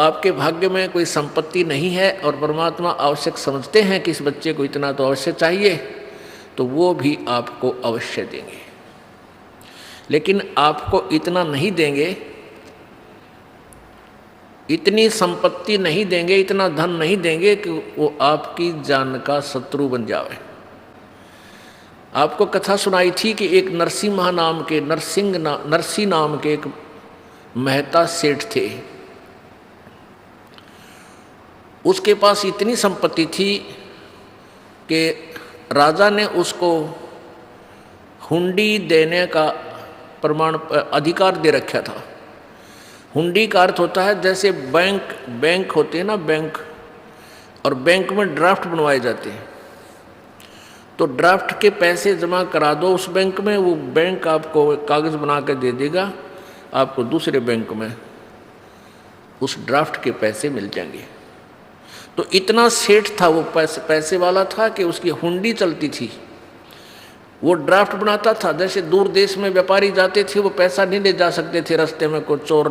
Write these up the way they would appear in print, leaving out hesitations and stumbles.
आपके भाग्य में कोई संपत्ति नहीं है और परमात्मा आवश्यक समझते हैं कि इस बच्चे को इतना तो अवश्य चाहिए, तो वो भी आपको अवश्य देंगे। लेकिन आपको इतना नहीं देंगे, इतनी संपत्ति नहीं देंगे, इतना धन नहीं देंगे कि वो आपकी जान का शत्रु बन जाए। आपको कथा सुनाई थी कि एक नरसी नाम के एक मेहता सेठ थे। उसके पास इतनी संपत्ति थी कि राजा ने उसको हुंडी देने का अधिकार दे रखा था। हुंडी का अर्थ होता है जैसे बैंक होते हैं ना, बैंक, और बैंक में ड्राफ्ट बनवाए जाते हैं, तो ड्राफ्ट के पैसे जमा करा दो उस बैंक में, वो बैंक आपको कागज़ बना कर दे देगा, आपको दूसरे बैंक में उस ड्राफ्ट के पैसे मिल जाएंगे। तो इतना सेठ था वो, पैसे वाला था कि उसकी हुंडी चलती थी, वो ड्राफ्ट बनाता था। जैसे दूर देश में व्यापारी जाते थे, वो पैसा नहीं ले जा सकते थे, रास्ते में कोई चोर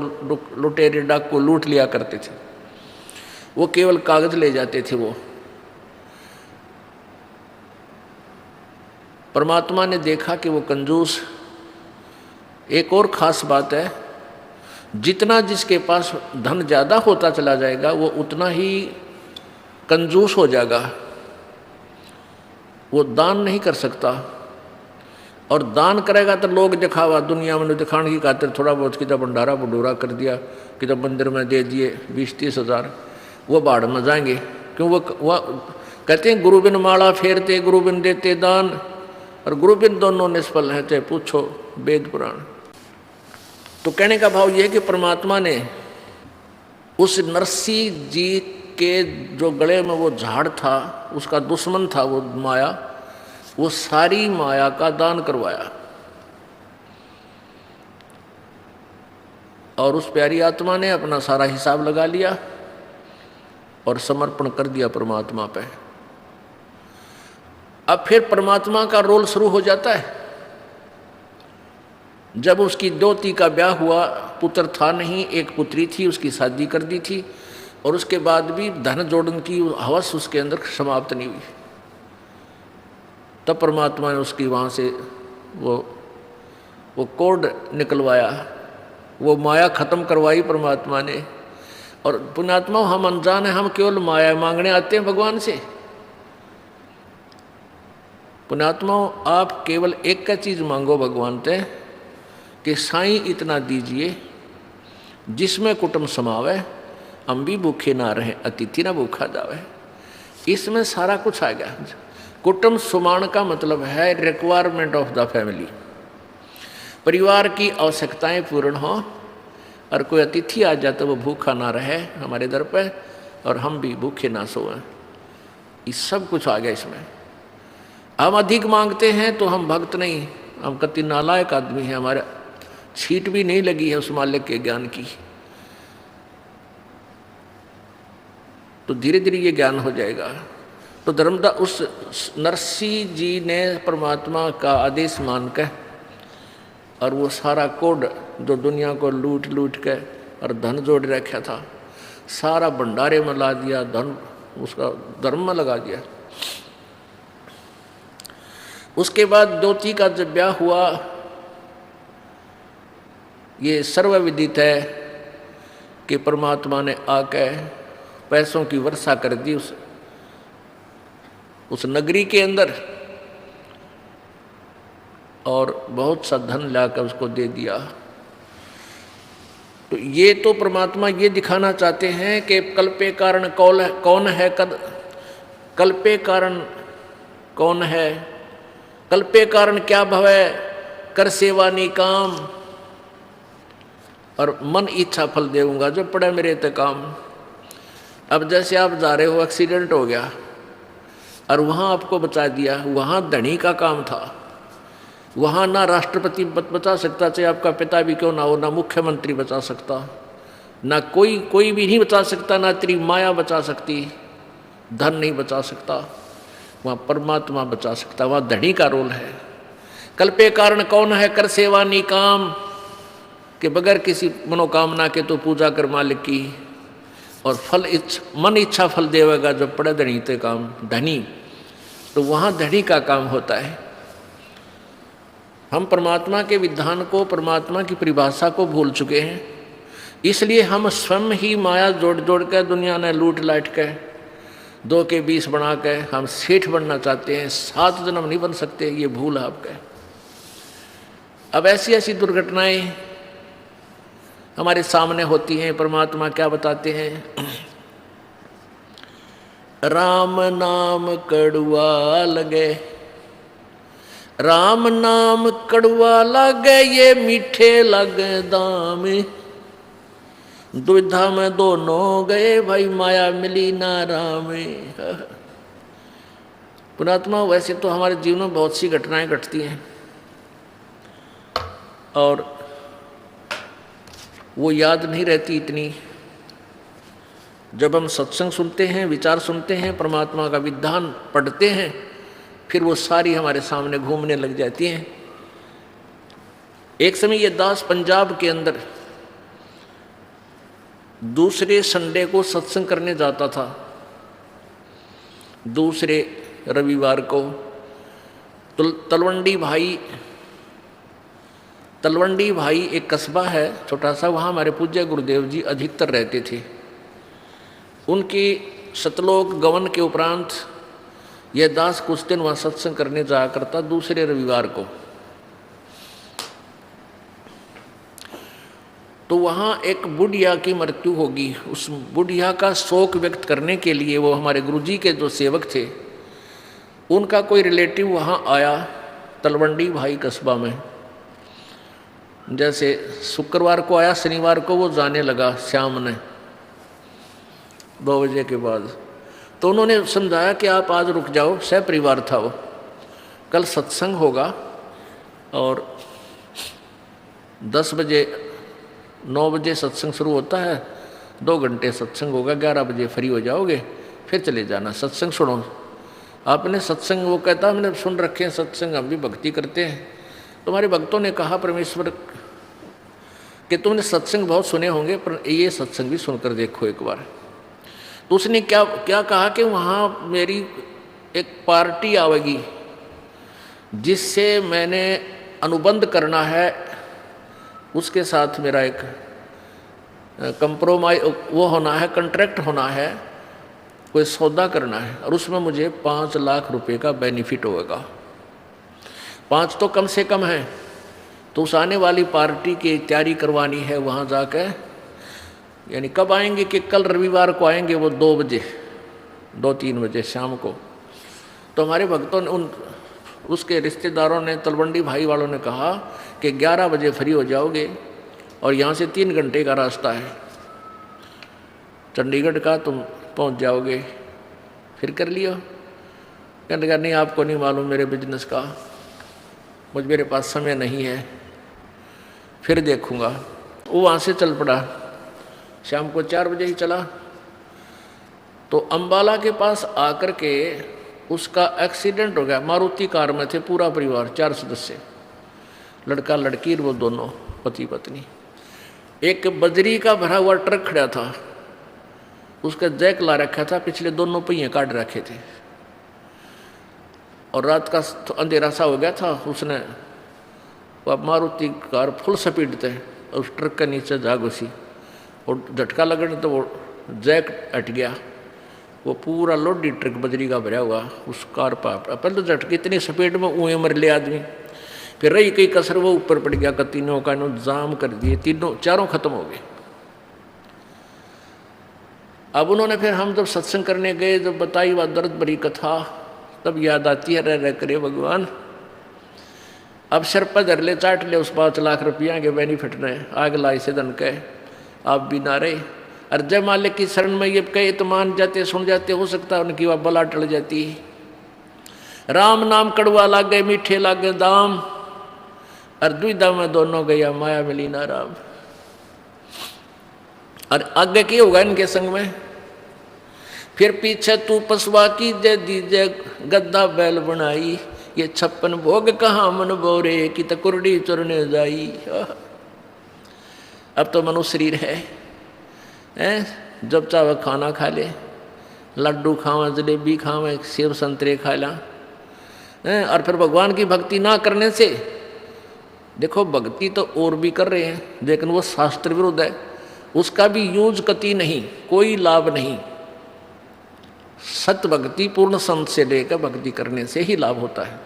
लुटेरे डाकू लूट लिया करते थे, वो केवल कागज ले जाते थे। वो परमात्मा ने देखा कि वो कंजूस। एक और ख़ास बात है, जितना जिसके पास धन ज़्यादा होता चला जाएगा वो उतना ही कंजूस हो जाएगा, वो दान नहीं कर सकता। और दान करेगा तो लोग दिखावा, दुनिया में दिखाने की खातिर थोड़ा बहुत किधर भंडारा भंडूरा कर दिया, किधर मंदिर में दे दिए 20-30 हज़ार, वो बाढ़ में जाएंगे। क्यों? वो कहते हैं गुरु बिन माला फेरते, गुरु बिन देते दान, और गुरु बिन दोनों निष्फल हैं, चाहे पूछो वेद पुराण। तो कहने का भाव ये है कि परमात्मा ने उस नरसी जी के जो गले में वो झाड़ था, उसका दुश्मन था वो माया, वो सारी माया का दान करवाया। और उस प्यारी आत्मा ने अपना सारा हिसाब लगा लिया और समर्पण कर दिया परमात्मा पे। अब फिर परमात्मा का रोल शुरू हो जाता है। जब उसकी दोती का ब्याह हुआ, पुत्र था नहीं, एक पुत्री थी, उसकी शादी कर दी थी, और उसके बाद भी धन जोड़न की हवस उसके अंदर समाप्त नहीं हुई। तब परमात्मा ने उसकी वहाँ से वो कोड निकलवाया, वो माया खत्म करवाई परमात्मा ने। और पुण्यात्मा, हम अनजान हैं, हम केवल माया मांगने आते हैं भगवान से। पुण्यात्मा, आप केवल एक का चीज़ मांगो भगवान से कि साईं इतना दीजिए जिसमें कुटुंब समावे, हम भी भूखे ना रहे, अतिथि ना भूखा जावे। इसमें सारा कुछ आ गया। कुटुंब सुमान का मतलब है रिक्वायरमेंट ऑफ द फैमिली, परिवार की आवश्यकताएं पूर्ण हो, और कोई अतिथि आ जाए तो वो भूखा ना रहे हमारे दर पे, और हम भी भूखे ना सोएं। ये सब कुछ आ गया इसमें। हम अधिक मांगते हैं तो हम भक्त नहीं, हम कति नालायक आदमी हैं, हमारे छीट भी नहीं लगी है उस मालिक के ज्ञान की। तो धीरे धीरे ये ज्ञान हो जाएगा। तो धर्मदा उस नरसी जी ने परमात्मा का आदेश मान कर, और वो सारा कोड जो दुनिया को लूट लूट के और धन जोड़ रखा था, सारा भंडारे में ला दिया, धन उसका धर्म में लगा दिया। उसके बाद दोती का जब ब्याह हुआ, ये सर्वविदित है कि परमात्मा ने आके पैसों की वर्षा कर दी उस नगरी के अंदर, और बहुत सा धन लाकर उसको दे दिया। तो ये तो परमात्मा ये दिखाना चाहते हैं कि कल्पे कारण कौन है, कल्पे कारण कौन है, कल्पे कारण क्या भवे, कर सेवा निकाम, और मन इच्छा फल देऊंगा जो पड़े मेरे ते काम। अब जैसे आप जा रहे हो, एक्सीडेंट हो गया और वहाँ आपको बचा दिया, वहाँ धनी का काम था, वहाँ ना राष्ट्रपति बचा सकता, चाहे आपका पिता भी क्यों ना हो, ना मुख्यमंत्री बचा सकता, ना कोई भी नहीं बचा सकता, ना तेरी माया बचा सकती, धन नहीं बचा सकता, वहाँ परमात्मा बचा सकता, वहाँ धनी का रोल है। कल्पे कारण कौन है, कर सेवा निकाम, कि बगैर किसी मनोकामना के तो पूजा कर मालिक की, और मन इच्छा फल देवेगा जब पड़े धनी ते काम धनी, तो वहाँ धनी का काम होता है। हम परमात्मा के विधान को, परमात्मा की परिभाषा को भूल चुके हैं, इसलिए हम स्वयं ही माया जोड़ जोड़ कर दुनिया ने लूट लाट के 2 के 20 बना के हम सेठ बनना चाहते हैं। 7 जन्म नहीं बन सकते, ये भूल है आपका। अब ऐसी ऐसी दुर्घटनाएं हमारे सामने होती हैं। परमात्मा क्या बताते हैं, राम नाम कड़वा लगे, राम नाम कड़वा लगे, ये मीठे लगे दाम, दुविधा में दोनों गए भाई, माया मिली ना राम। पुणात्मा, वैसे तो हमारे जीवन में बहुत सी घटनाएं घटती हैं और वो याद नहीं रहती इतनी। जब हम सत्संग सुनते हैं, विचार सुनते हैं, परमात्मा का विधान पढ़ते हैं, फिर वो सारी हमारे सामने घूमने लग जाती हैं। एक समय ये दास पंजाब के अंदर दूसरे संडे को सत्संग करने जाता था। दूसरे रविवार को तलवंडी भाई एक कस्बा है छोटा सा, वहाँ हमारे पूज्य गुरुदेव जी अधिकतर रहते थे। उनकी सतलोक गवन के उपरांत यह दास कुछ दिन वहाँ सत्संग करने जाया करता दूसरे रविवार को। तो वहाँ एक बुढ़िया की मृत्यु होगी। उस बुढ़िया का शोक व्यक्त करने के लिए वो हमारे गुरुजी के जो सेवक थे, उनका कोई रिलेटिव वहाँ आया तलवंडी भाई कस्बा में। जैसे शुक्रवार को आया, शनिवार को वो जाने लगा शाम ने 2 बजे के बाद। तो उन्होंने समझाया कि आप आज रुक जाओ, सह परिवार था वो, कल सत्संग होगा और 9 बजे सत्संग शुरू होता है, 2 घंटे सत्संग होगा, 11 बजे फ्री हो जाओगे, फिर चले जाना, सत्संग सुनो। आपने सत्संग, वो कहता हमने सुन रखे हैं सत्संग, हम भी भक्ति करते हैं। तुम्हारे भक्तों ने कहा परमेश्वर कि तुमने सत्संग बहुत सुने होंगे, पर ये सत्संग भी सुनकर देखो एक बार। तो उसने क्या कहा कि वहाँ मेरी एक पार्टी आवेगी जिससे मैंने अनुबंध करना है, उसके साथ मेरा एक कंप्रोमाइज वो होना है, कंट्रैक्ट होना है, कोई सौदा करना है, और उसमें मुझे 5 लाख रुपए का बेनिफिट होगा। 5 तो कम से कम है। तो उस आने वाली पार्टी की तैयारी करवानी है वहाँ जाकर। यानी कब आएंगे कि कल रविवार को आएंगे वो 2-3 बजे शाम को। तो हमारे भक्तों ने उसके रिश्तेदारों ने, तलवंडी भाई वालों ने कहा कि 11 बजे फ्री हो जाओगे और यहाँ से 3 घंटे का रास्ता है चंडीगढ़ का, तुम पहुँच जाओगे, फिर कर लियो। कहने लगा नहीं आपको नहीं मालूम मेरे बिजनेस का, मेरे पास समय नहीं है, फिर देखूँगा। वो वहाँ से चल पड़ा, शाम को 4 बजे ही चला। तो अम्बाला के पास आकर के उसका एक्सीडेंट हो गया। मारुति कार में थे पूरा परिवार, 4 सदस्य, लड़का लड़की, वो दोनों पति पत्नी। एक बजरी का भरा हुआ ट्रक खड़ा था, उसका जैक ला रखा था, पिछले दोनों पहिए काट रखे थे और रात का अंधेरा सा हो गया था। उसने वो मारुति कार फुल स्पीड थे और उस ट्रक के नीचे जा घुसी और झटका लगने तो वो जैक हट गया। वो पूरा लोडी ट्रक बजरी का भरा हुआ उस कार पर, पहले तो झटके इतनी स्पीड में ऊँहे मर ले आदमी, फिर रही कई कसर वो ऊपर पड़ गया। तीनों का जाम कर दिए, चारों खत्म हो गए। अब उन्होंने फिर हम जब सत्संग करने गए, जब बताई वह दर्द भरी कथा, तब याद आती है, रह करे भगवान, अब सर पर धर ले, चाट ले उस 5 लाख रुपया के बेनिफिट ने, आग लाई से धन के आप भी ना रहे। और जब मालिक की शरण में ये कहे तो मान जाते, सुन जाते, हो सकता है उनकी वह बला टल जाती। राम नाम कड़वा लागे, मीठे लागे दाम, और दुविधा में दोनों गया, माया मिली ना राम। और आगे की होगा इनके संग में, फिर पीछे तू पसवा की जय दीजे गद्दा बैल बनाई, ये 56 भोग कहाँ मन बोरे की तकुरड़ी चुरने जाई। अब तो मनुष्य शरीर है, जब चाहे खाना खा ले, लड्डू खावे, जलेबी खावे, सेब संतरे खा ला। और फिर भगवान की भक्ति ना करने से, देखो भक्ति तो और भी कर रहे हैं लेकिन वो शास्त्र विरुद्ध है, उसका भी यूज कति नहीं, कोई लाभ नहीं। सत्य भक्ति पूर्ण संत से लेकर भक्ति करने से ही लाभ होता है।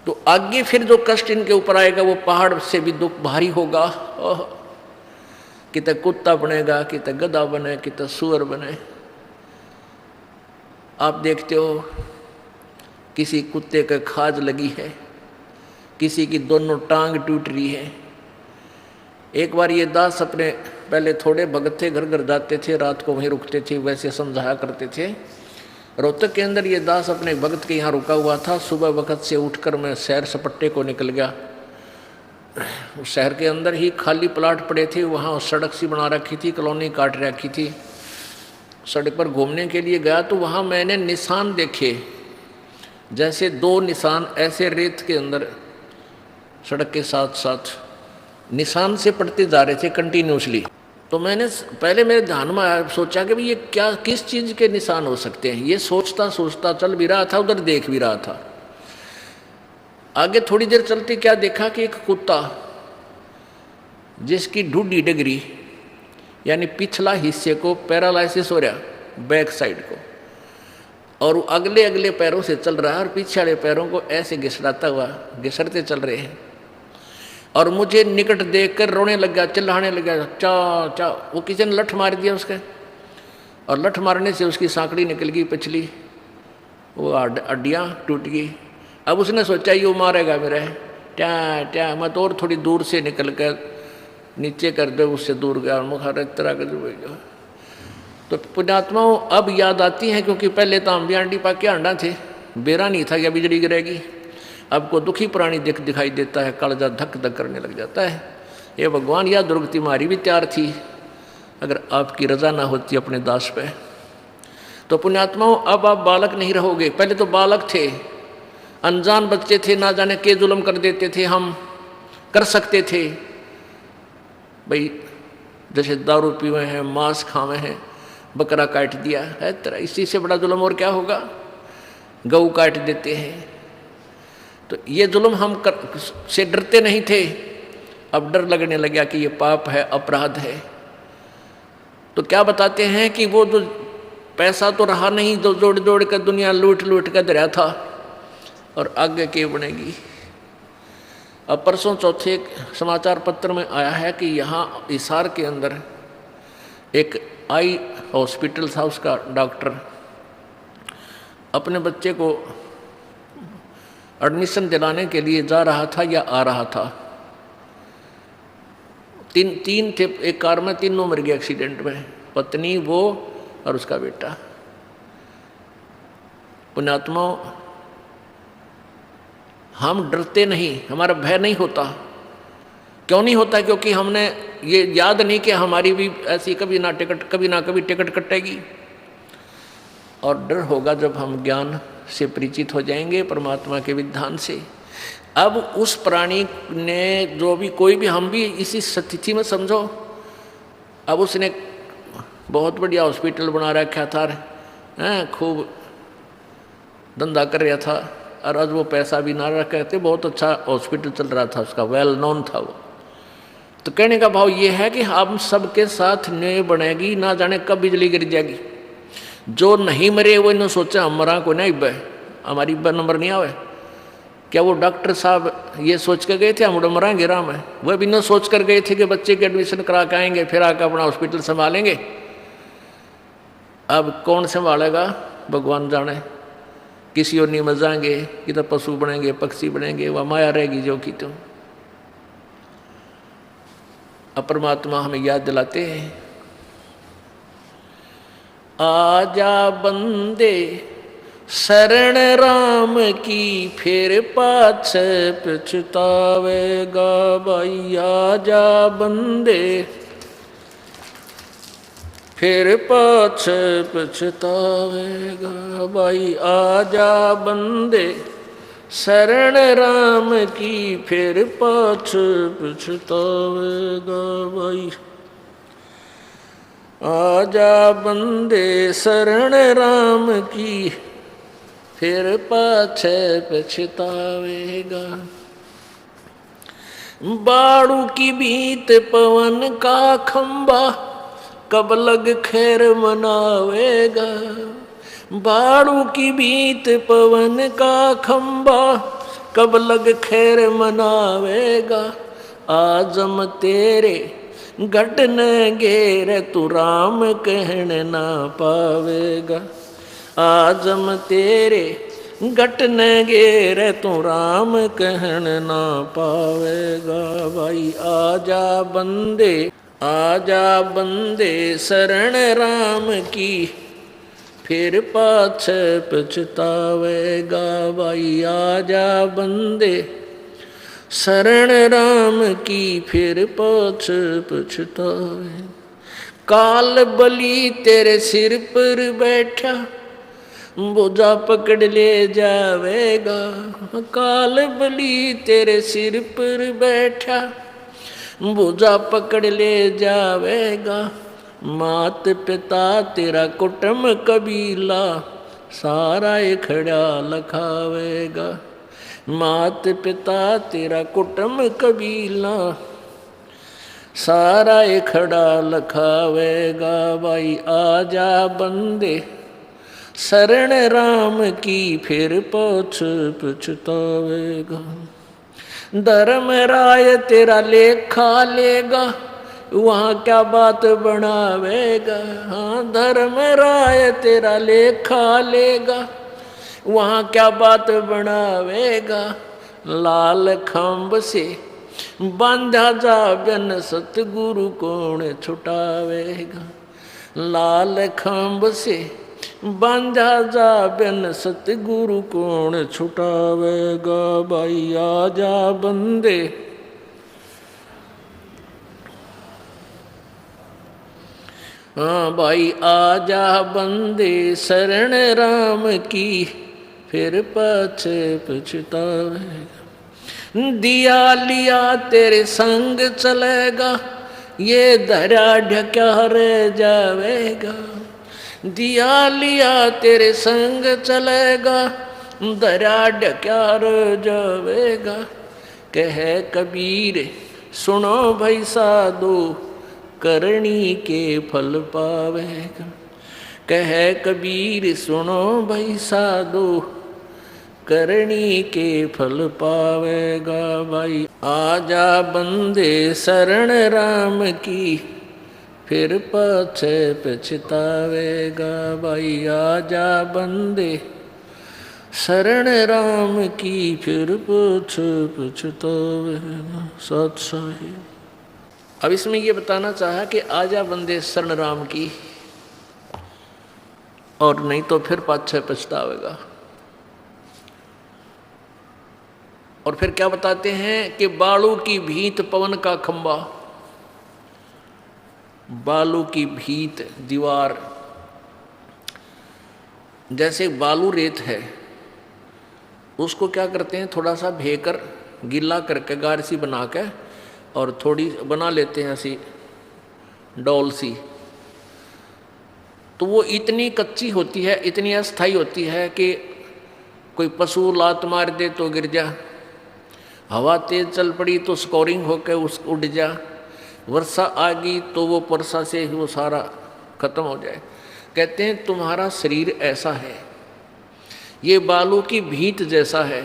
तो आगे फिर जो कष्ट इनके ऊपर आएगा वो पहाड़ से भी दुख भारी होगा। कितने कुत्ता बनेगा, कितने गधा बने, कितने सुअर बने। आप देखते हो किसी कुत्ते का खाज लगी है, किसी की दोनों टांग टूट रही है। एक बार ये दास अपने, पहले थोड़े भगत थे, घर घर जाते थे, रात को वहीं रुकते थे, वैसे समझाया करते थे। रोहतक के अंदर ये दास अपने भगत के यहाँ रुका हुआ था। सुबह वक्त से उठकर मैं सैर सपट्टे को निकल गया। उस शहर के अंदर ही खाली प्लाट पड़े थे, वहाँ सड़क सी बना रखी थी, कॉलोनी काट रखी थी। सड़क पर घूमने के लिए गया तो वहाँ मैंने निशान देखे, जैसे 2 निशान ऐसे रेत के अंदर सड़क के साथ साथ निशान से पड़ते जा रहे थे कंटिन्यूसली। तो मैंने पहले मेरे ध्यान में आया, सोचा कि भाई ये क्या, किस चीज़ के निशान हो सकते हैं। ये सोचता सोचता चल भी रहा था, उधर देख भी रहा था। आगे थोड़ी देर चलते क्या देखा कि एक कुत्ता जिसकी ढूढ़ी डगरी यानी पिछला हिस्से को पैरालाइसिस हो रहा, बैक साइड को, और अगले अगले पैरों से चल रहा है और पीछे वाले पैरों को ऐसे घिसराता हुआ घिसरते चल रहे हैं। और मुझे निकट देखकर रोने लग गया, चिल्लाने लग गया, चा चा। वो किसी ने लठ मार दिया उसके, और लठ मारने से उसकी सांकड़ी निकल गई पिछली, वो हड्डियाँ टूट गई। अब उसने सोचा ये मारेगा मेरे, क्या क्या। मैं तो और थोड़ी दूर से निकल कर नीचे कर दे, उससे दूर गया और मुखार तरह कर। तो पुण्यात्माओं अब याद आती हैं, क्योंकि पहले तो हम भी आंटी पा के अंडा थे, बेरा नहीं था कि बिजली गिरेगी। अब को दुखी प्राणी दिखाई देता है, कालजा धक धक करने लग जाता है। ये भगवान, या दुर्गति मारी भी तैयार थी अगर आपकी रजा ना होती अपने दास पे। तो पुण्यात्माओं अब आप बालक नहीं रहोगे। पहले तो बालक थे, अनजान बच्चे थे, ना जाने के जुल्म कर देते थे, हम कर सकते थे भाई। जैसे दारू पीवे हैं, मांस खावे हैं, बकरा काट दिया है तेरा, इसी से बड़ा जुल्म और क्या होगा। गऊ काट देते हैं। तो ये जुल्म हम से डरते नहीं थे, अब डर लगने लगा कि ये पाप है, अपराध है। तो क्या बताते हैं कि वो जो पैसा तो रहा नहीं, जो जोड़ जोड़ कर दुनिया लूट लूट कर दरिया था, और आगे क्या बनेगी। अब परसों चौथे समाचार पत्र में आया है कि यहाँ हिसार के अंदर एक आई हॉस्पिटल था, उसका डॉक्टर अपने बच्चे को एडमिशन दिलाने के लिए जा रहा था या आ रहा था। तीन थे एक कार में, तीनों मर गए एक्सीडेंट में, पत्नी, वो और उसका बेटा। पुण्यात्माओं, हम डरते नहीं, हमारा भय नहीं होता। क्यों नहीं होता? क्योंकि हमने ये याद नहीं कि हमारी भी ऐसी कभी ना कभी टिकट कटेगी। और डर होगा जब हम ज्ञान से परिचित हो जाएंगे, परमात्मा के विधान से। अब उस प्राणी ने जो भी, कोई भी, हम भी इसी स्थिति में समझो। अब उसने बहुत बढ़िया हॉस्पिटल बना रखा था, खूब धंधा कर रहा था, और आज वो पैसा भी ना रखे थे, बहुत अच्छा हॉस्पिटल चल रहा था उसका, वेल नोन था वो। तो कहने का भाव ये है कि हम सबके साथ न्याय बनेगी, ना जाने कब बिजली गिर जाएगी। जो नहीं मरे वो इन्होंने सोचा हम मरा को नहीं बे, हमारी नंबर नहीं आवे। क्या वो डॉक्टर साहब ये सोच कर गए थे हम मरांगे राम है? वह भी न सोच कर गए थे कि बच्चे के एडमिशन करा के आएंगे, फिर आकर अपना हॉस्पिटल संभालेंगे। अब कौन संभालेगा भगवान जाने। किसी और नहीं मजाएंगे, कि तो पशु बनेंगे, पक्षी बनेंगे, वह माया रहेगी जो कि तुम। परमात्मा हमें याद दिलाते हैं, आजा बंदे शरण राम की, फिर पाछे पछतावेगा भाई। आजा बंदे फिर पाछे पछतावेगा भाई। आजा बंदे शरण राम की फिर पाछ पछतावेगा भाई। आजा बंदे शरण राम की फिर पाछे पछतावेगा। बाड़ू की बीत पवन का खंबा कब लग खैर मनावेगा। बाड़ू की बीत पवन का खंबा कब लग खैर मनावेगा। आजम तेरे घट न घेर तू राम कहने ना पावेगा। आजम तेरे घट न घेर तू राम कहन ना पावेगा भाई। आजा बंदे आजा बंदे शरण राम की फिर पाछे पछतावेगा भाई। आजा बंदे शरण राम की फिर पाछे पछतावेगा। काल बलि तेरे सिर पर बैठा बोझा पकड़ ले जावेगा। काल बलि तेरे सिर पर बैठा बोझा पकड़ ले जावेगा। मात पिता तेरा कुटुंब कबीला सारा खड़ा लखावेगा। मात पिता तेरा कुटुंब कबीला सारा खड़ा लखावेगा भाई। आजा बंदे शरण राम की फिर पाछ पछतावेगा। धर्म राय तेरा लेखा लेगा वहाँ क्या बात बनावेगा। हाँ धर्म राय तेरा लेखा लेगा वहाँ क्या बात बनावेगा। लाल खंभ से बांधा जा बिन सतगुरु कौन छुटावेगा। लाल खंभ से बांधा जा बिन सतगुरु कौन छुटावेगा भाई। आजा बंदे हाँ भाई आजा बंदे शरण राम की फिर पाछे पछतावेगा। दिया लिया तेरे संग चलेगा ये धरा ढक्या रह जावेगा। दिया लिया तेरे संग चलेगा दरा ढक्या रह जावेगा। कह कबीर सुनो भाई साधो करनी के फल पावेगा। कह कबीर सुनो भाई साधो करनी के फल पावेगा भाई। आजा बंदे शरण राम की फिर पाछे पछतावेगा भाई। आजा बंदे शरण राम की फिर पाछे पछतावेगा। सत साहिब। अब इसमें ये बताना चाहा कि आजा बंदे शरण राम की और नहीं तो फिर पाछे पछतावेगा। और फिर क्या बताते हैं कि बालू की भीत पवन का खंबा। बालू की भीत दीवार जैसे बालू रेत है उसको क्या करते हैं थोड़ा सा भेकर गीला करके गार सी बना के और थोड़ी बना लेते हैं ऐसी डोल सी। तो वो इतनी कच्ची होती है इतनी अस्थाई होती है कि कोई पशु लात मार दे तो गिर जा। हवा तेज चल पड़ी तो स्कोरिंग होकर उस उड़ जा। वर्षा आ गई तो वो वर्षा से ही वो सारा खत्म हो जाए। कहते हैं तुम्हारा शरीर ऐसा है ये बालू की भीत जैसा है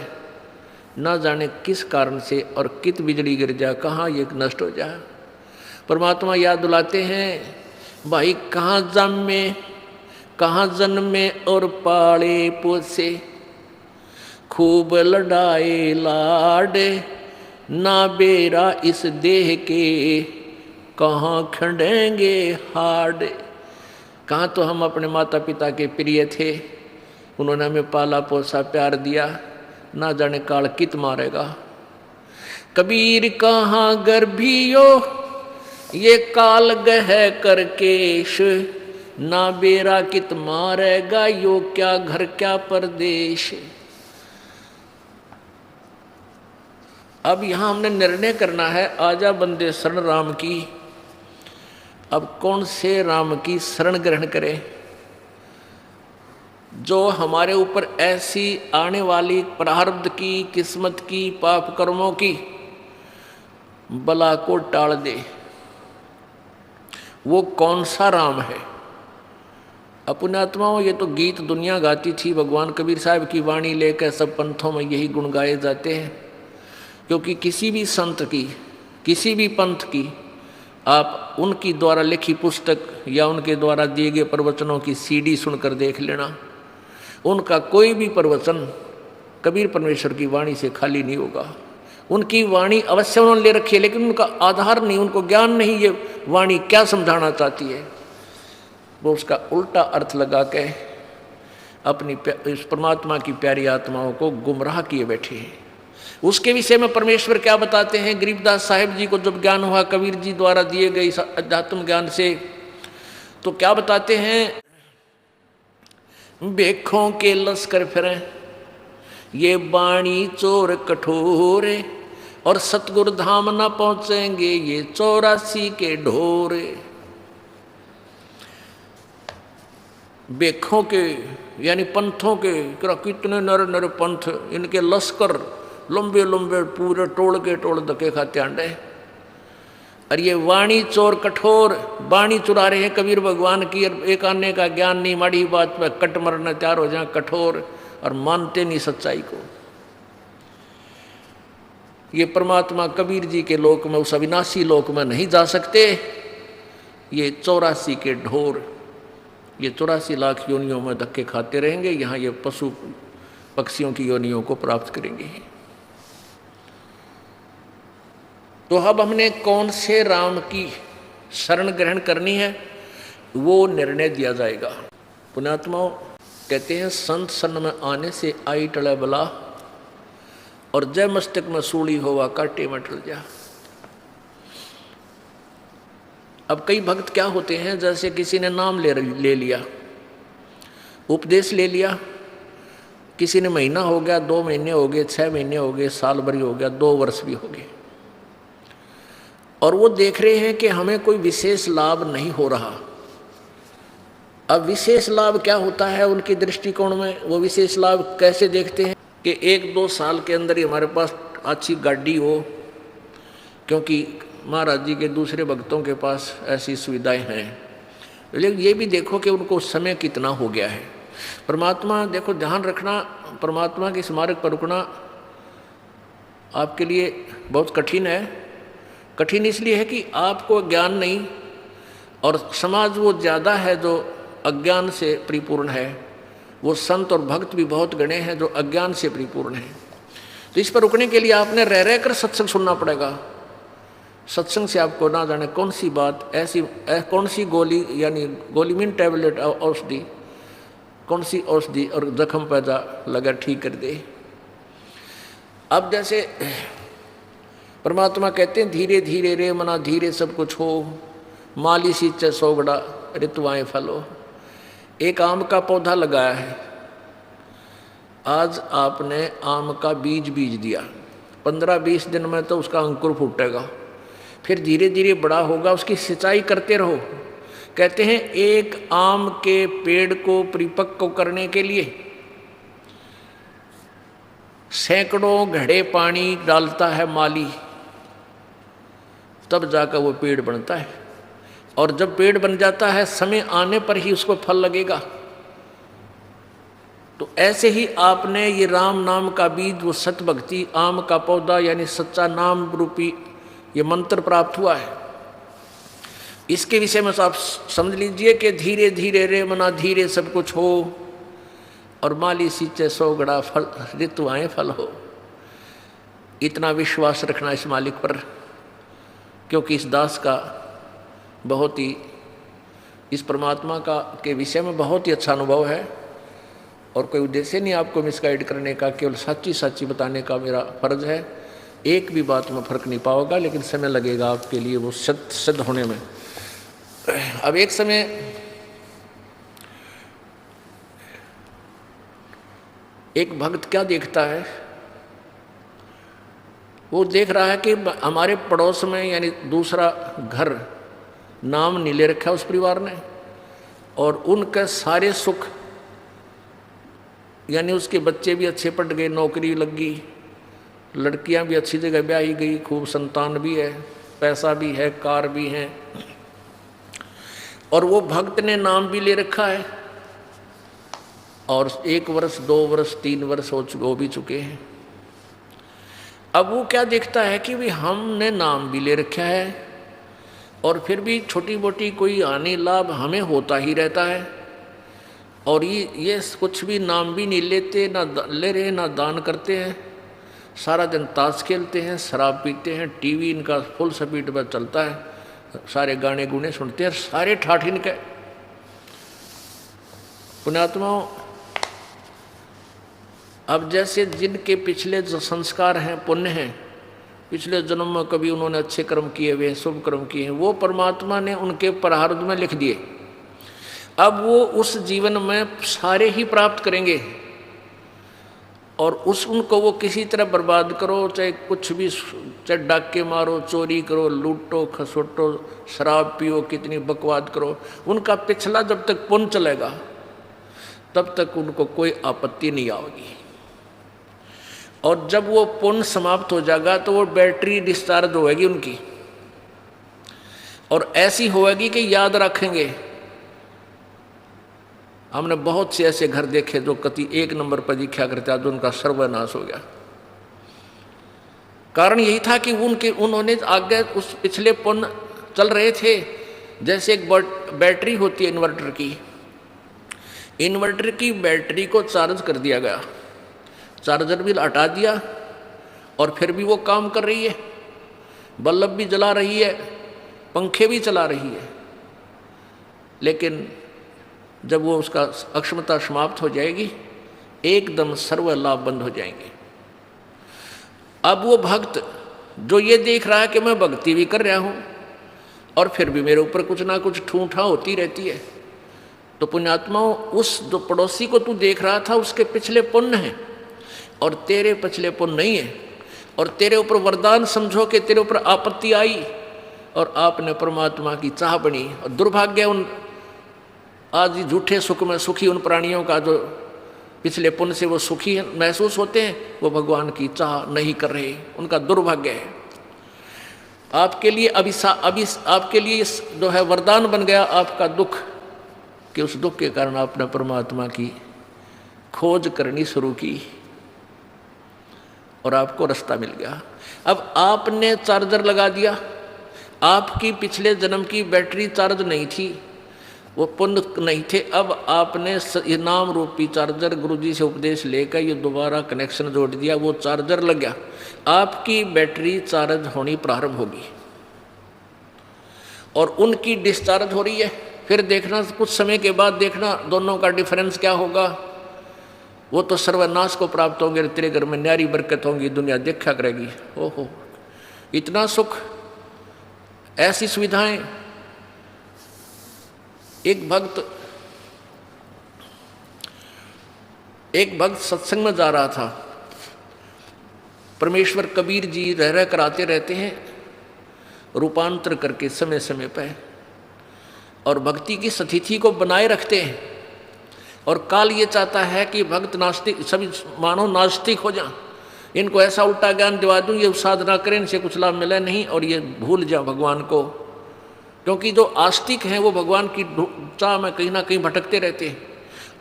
ना जाने किस कारण से और कित बिजली गिर जा कहाँ ये नष्ट हो जाए। परमात्मा याद दिलाते हैं भाई कहाँ जन्मे कहाँ जन्मे और पाले पोसे खूब लड़ाए लाडे ना बेरा इस देह के कहाँ खंडेंगे हाड। कहाँ तो हम अपने माता पिता के प्रिय थे उन्होंने हमें पाला पोसा प्यार दिया ना जाने काल कित मारेगा। कबीर कहाँ गर्भियो ये काल गह करकेश ना बेरा कित मारेगा यो क्या घर क्या परदेश। अब यहाँ हमने निर्णय करना है, आजा बंदे शरण राम की। अब कौन से राम की शरण ग्रहण करें जो हमारे ऊपर ऐसी आने वाली प्रारब्ध की, किस्मत की, पाप कर्मों की बला को टाल दे। वो कौन सा राम है? अपने आत्माओं, ये तो गीत दुनिया गाती थी, भगवान कबीर साहब की वाणी लेकर सब पंथों में यही गुण गाए जाते हैं। क्योंकि किसी भी संत की, किसी भी पंथ की आप उनकी द्वारा लिखी पुस्तक या उनके द्वारा दिए गए प्रवचनों की सीडी सुनकर देख लेना, उनका कोई भी प्रवचन कबीर परमेश्वर की वाणी से खाली नहीं होगा। उनकी वाणी अवश्य उन्होंने ले रखी है, लेकिन उनका आधार नहीं, उनको ज्ञान नहीं ये वाणी क्या समझाना चाहती है। वो उसका उल्टा अर्थ लगा के अपनी इस परमात्मा की प्यारी आत्माओं को गुमराह किए बैठे हैं। उसके विषय में परमेश्वर क्या बताते हैं? गरीबदास साहिब जी को जब ज्ञान हुआ कबीर जी द्वारा दिए गए इस अध्यात्म ज्ञान से, तो क्या बताते हैं? बेखों के लश्कर फिरें, ये बाणी चोर कठोर, और सतगुरु धाम न पहुंचेंगे ये 84 के ढोर। बेखों के यानी पंथों के, कितने नर नर पंथ, इनके लश्कर लंबे लंबे पूरे टोल के टोल धक्के खाते आंडे। और ये वाणी चोर कठोर, वाणी चुरा रहे हैं कबीर भगवान की, एक आने का ज्ञान नहीं, माड़ी बात पे कट मरना तैयार हो जाए कठोर, और मानते नहीं सच्चाई को। ये परमात्मा कबीर जी के लोक में, उस अविनाशी लोक में नहीं जा सकते। ये 84 के ढोर, ये 84 लाख योनियों में धक्के खाते रहेंगे, यहाँ ये पशु पक्षियों की योनियों को प्राप्त करेंगे। तो अब हमने कौन से राम की शरण ग्रहण करनी है, वो निर्णय दिया जाएगा। पुण्यात्माओं कहते हैं, संत सन में आने से आई टले बला, और जय मस्तक में सूली होवा काटे में टल जा। अब कई भक्त क्या होते हैं, जैसे किसी ने नाम ले लिया, उपदेश ले लिया, किसी ने महीना हो गया, 2 महीने हो गए, 6 महीने हो गए, साल भर हो गया, 2 वर्ष भी हो गए, और वो देख रहे हैं कि हमें कोई विशेष लाभ नहीं हो रहा। अब विशेष लाभ क्या होता है उनके दृष्टिकोण में? वो विशेष लाभ कैसे देखते हैं कि 1-2 साल के अंदर ही हमारे पास अच्छी गाड़ी हो, क्योंकि महाराज जी के दूसरे भक्तों के पास ऐसी सुविधाएं हैं। लेकिन ये भी देखो कि उनको समय कितना हो गया है। परमात्मा, देखो ध्यान रखना, परमात्मा के स्मारक पर रुकना आपके लिए बहुत कठिन है। कठिन इसलिए है कि आपको ज्ञान नहीं, और समाज वो ज़्यादा है जो अज्ञान से परिपूर्ण है, वो संत और भक्त भी बहुत गणे हैं जो अज्ञान से परिपूर्ण हैं। तो इस पर रुकने के लिए आपने रह कर सत्संग सुनना पड़ेगा। सत्संग से आपको ना जाने कौन सी बात ऐसी, कौन सी गोली यानी गोली मीन टैबलेट औषधि, कौन सी औषधि और जख्म पैदा लगा ठीक कर दे। अब जैसे परमात्मा कहते हैं, धीरे धीरे रे मना धीरे सब कुछ हो, माली सींचे सोगड़ा ऋतुआएं फलो। एक आम का पौधा लगाया है, आज आपने आम का बीज दिया, 15-20 दिन में तो उसका अंकुर फूटेगा, फिर धीरे धीरे बड़ा होगा, उसकी सिंचाई करते रहो। कहते हैं एक आम के पेड़ को परिपक्व करने के लिए सैकड़ों घड़े पानी डालता है माली, तब जाकर वो पेड़ बनता है। और जब पेड़ बन जाता है, समय आने पर ही उसको फल लगेगा। तो ऐसे ही आपने ये राम नाम का बीज, वो सत भक्ति आम का पौधा यानी सच्चा नाम रूपी ये मंत्र प्राप्त हुआ है। इसके विषय में आप समझ लीजिए कि धीरे धीरे रे मना धीरे सब कुछ हो, और माली सींचे सोगड़ा फल ऋतुआएं फल हो। इतना विश्वास रखना इस मालिक पर, क्योंकि इस दास का बहुत ही, इस परमात्मा का के विषय में बहुत ही अच्छा अनुभव है, और कोई उद्देश्य नहीं आपको मिसगाइड करने का, केवल सच्ची सच्ची बताने का मेरा फर्ज है। एक भी बात में फर्क नहीं पाओगा, लेकिन समय लगेगा आपके लिए वो सिद्ध होने में। अब एक समय एक भक्त क्या देखता है वो देख रहा है कि हमारे पड़ोस में यानी दूसरा घर नाम नहीं ले रखा उस परिवार ने, और उनके सारे सुख यानी उसके बच्चे भी अच्छे पढ़ गए, नौकरी लग गई, लड़कियां भी अच्छी जगह ब्याही गई, खूब संतान भी है, पैसा भी है, कार भी है, और वो भक्त ने नाम भी ले रखा है, और 1 वर्ष 2 वर्ष 3 वर्ष हो भी चुके हैं। अब वो क्या देखता है कि भी हमने नाम भी ले रखा है और फिर भी छोटी मोटी कोई हानि लाभ हमें होता ही रहता है, और ये कुछ भी नाम भी नहीं लेते, ना ले रहे ना दान करते हैं, सारा दिन ताश खेलते हैं, शराब पीते हैं, टीवी इनका फुल स्पीड पर चलता है, सारे गाने गुने सुनते हैं, सारे ठाठ इनके। पुण्यात्माओं, अब जैसे जिनके पिछले जो संस्कार हैं, पुण्य हैं, पिछले जन्म में कभी उन्होंने अच्छे कर्म किए हुए, शुभ कर्म किए हैं, वो परमात्मा ने उनके प्रारब्ध में लिख दिए। अब वो उस जीवन में सारे ही प्राप्त करेंगे, और उनको वो किसी तरह बर्बाद करो, चाहे कुछ भी, चाहे डाके मारो, चोरी करो, लूटो खसोटो, शराब पियो, कितनी बकवाद करो, उनका पिछला जब तक पुण्य चलेगा तब तक उनको कोई आपत्ति नहीं आएगी। और जब वो पुण्य समाप्त हो जाएगा तो वो बैटरी डिस्चार्ज होएगी उनकी, और ऐसी होएगी कि याद रखेंगे। हमने बहुत से ऐसे घर देखे जो कति 1 नंबर पर दिखा करते, आज उनका सर्वनाश हो गया। कारण यही था कि उन्होंने आगे उस पिछले पुण्य चल रहे थे। जैसे एक बैटरी होती है इन्वर्टर की बैटरी को चार्ज कर दिया गया, चार्जर भी हटा दिया और फिर भी वो काम कर रही है, बल्ब भी जला रही है, पंखे भी चला रही है, लेकिन जब वो उसका अक्षमता समाप्त हो जाएगी एकदम सर्व लाभ बंद हो जाएंगे। अब वो भक्त जो ये देख रहा है कि मैं भक्ति भी कर रहा हूँ और फिर भी मेरे ऊपर कुछ ना कुछ ठूठा होती रहती है, तो पुण्यात्माओं, उस जो पड़ोसी को तू देख रहा था उसके पिछले पुण्य हैं और तेरे पिछले पुण्य नहीं है, और तेरे ऊपर वरदान समझो कि तेरे ऊपर आपत्ति आई और आपने परमात्मा की चाह बनी। और दुर्भाग्य उन आज झूठे सुख में सुखी उन प्राणियों का जो पिछले पुण्य से वो सुखी महसूस होते हैं, वो भगवान की चाह नहीं कर रहे, उनका दुर्भाग्य है। आपके लिए आपके लिए जो है वरदान बन गया आपका दुख, कि उस दुख के कारण आपने परमात्मा की खोज करनी शुरू की और आपको रास्ता मिल गया। अब आपने चार्जर लगा दिया, आपकी पिछले जन्म की बैटरी चार्ज नहीं थी, वो पुण्य नहीं थे, अब आपने ये नाम रूपी चार्जर गुरुजी से उपदेश लेकर ये दोबारा कनेक्शन जोड़ दिया, वो चार्जर लग गया, आपकी बैटरी चार्ज होनी प्रारंभ होगी और उनकी डिस्चार्ज हो रही है। फिर देखना कुछ समय के बाद देखना दोनों का डिफरेंस क्या होगा। वो तो सर्वनाश को प्राप्त होंगे, तेरे घर में न्यारी बरकत होंगी, दुनिया देखा करेगी। ओहो, इतना सुख, ऐसी सुविधाएं। एक भक्त सत्संग में जा रहा था, परमेश्वर कबीर जी रह कराते रहते हैं रूपांतर करके समय समय पर, और भक्ति की स्थिति को बनाए रखते हैं। और काल ये चाहता है कि भक्त नास्तिक, सभी मानव नास्तिक हो जाएं, इनको ऐसा उल्टा ज्ञान दिवा दूं, ये साधना करें, इनसे कुछ लाभ मिले नहीं, और ये भूल जाए भगवान को। क्योंकि जो आस्तिक हैं वो भगवान की चाह में कहीं ना कहीं भटकते रहते हैं,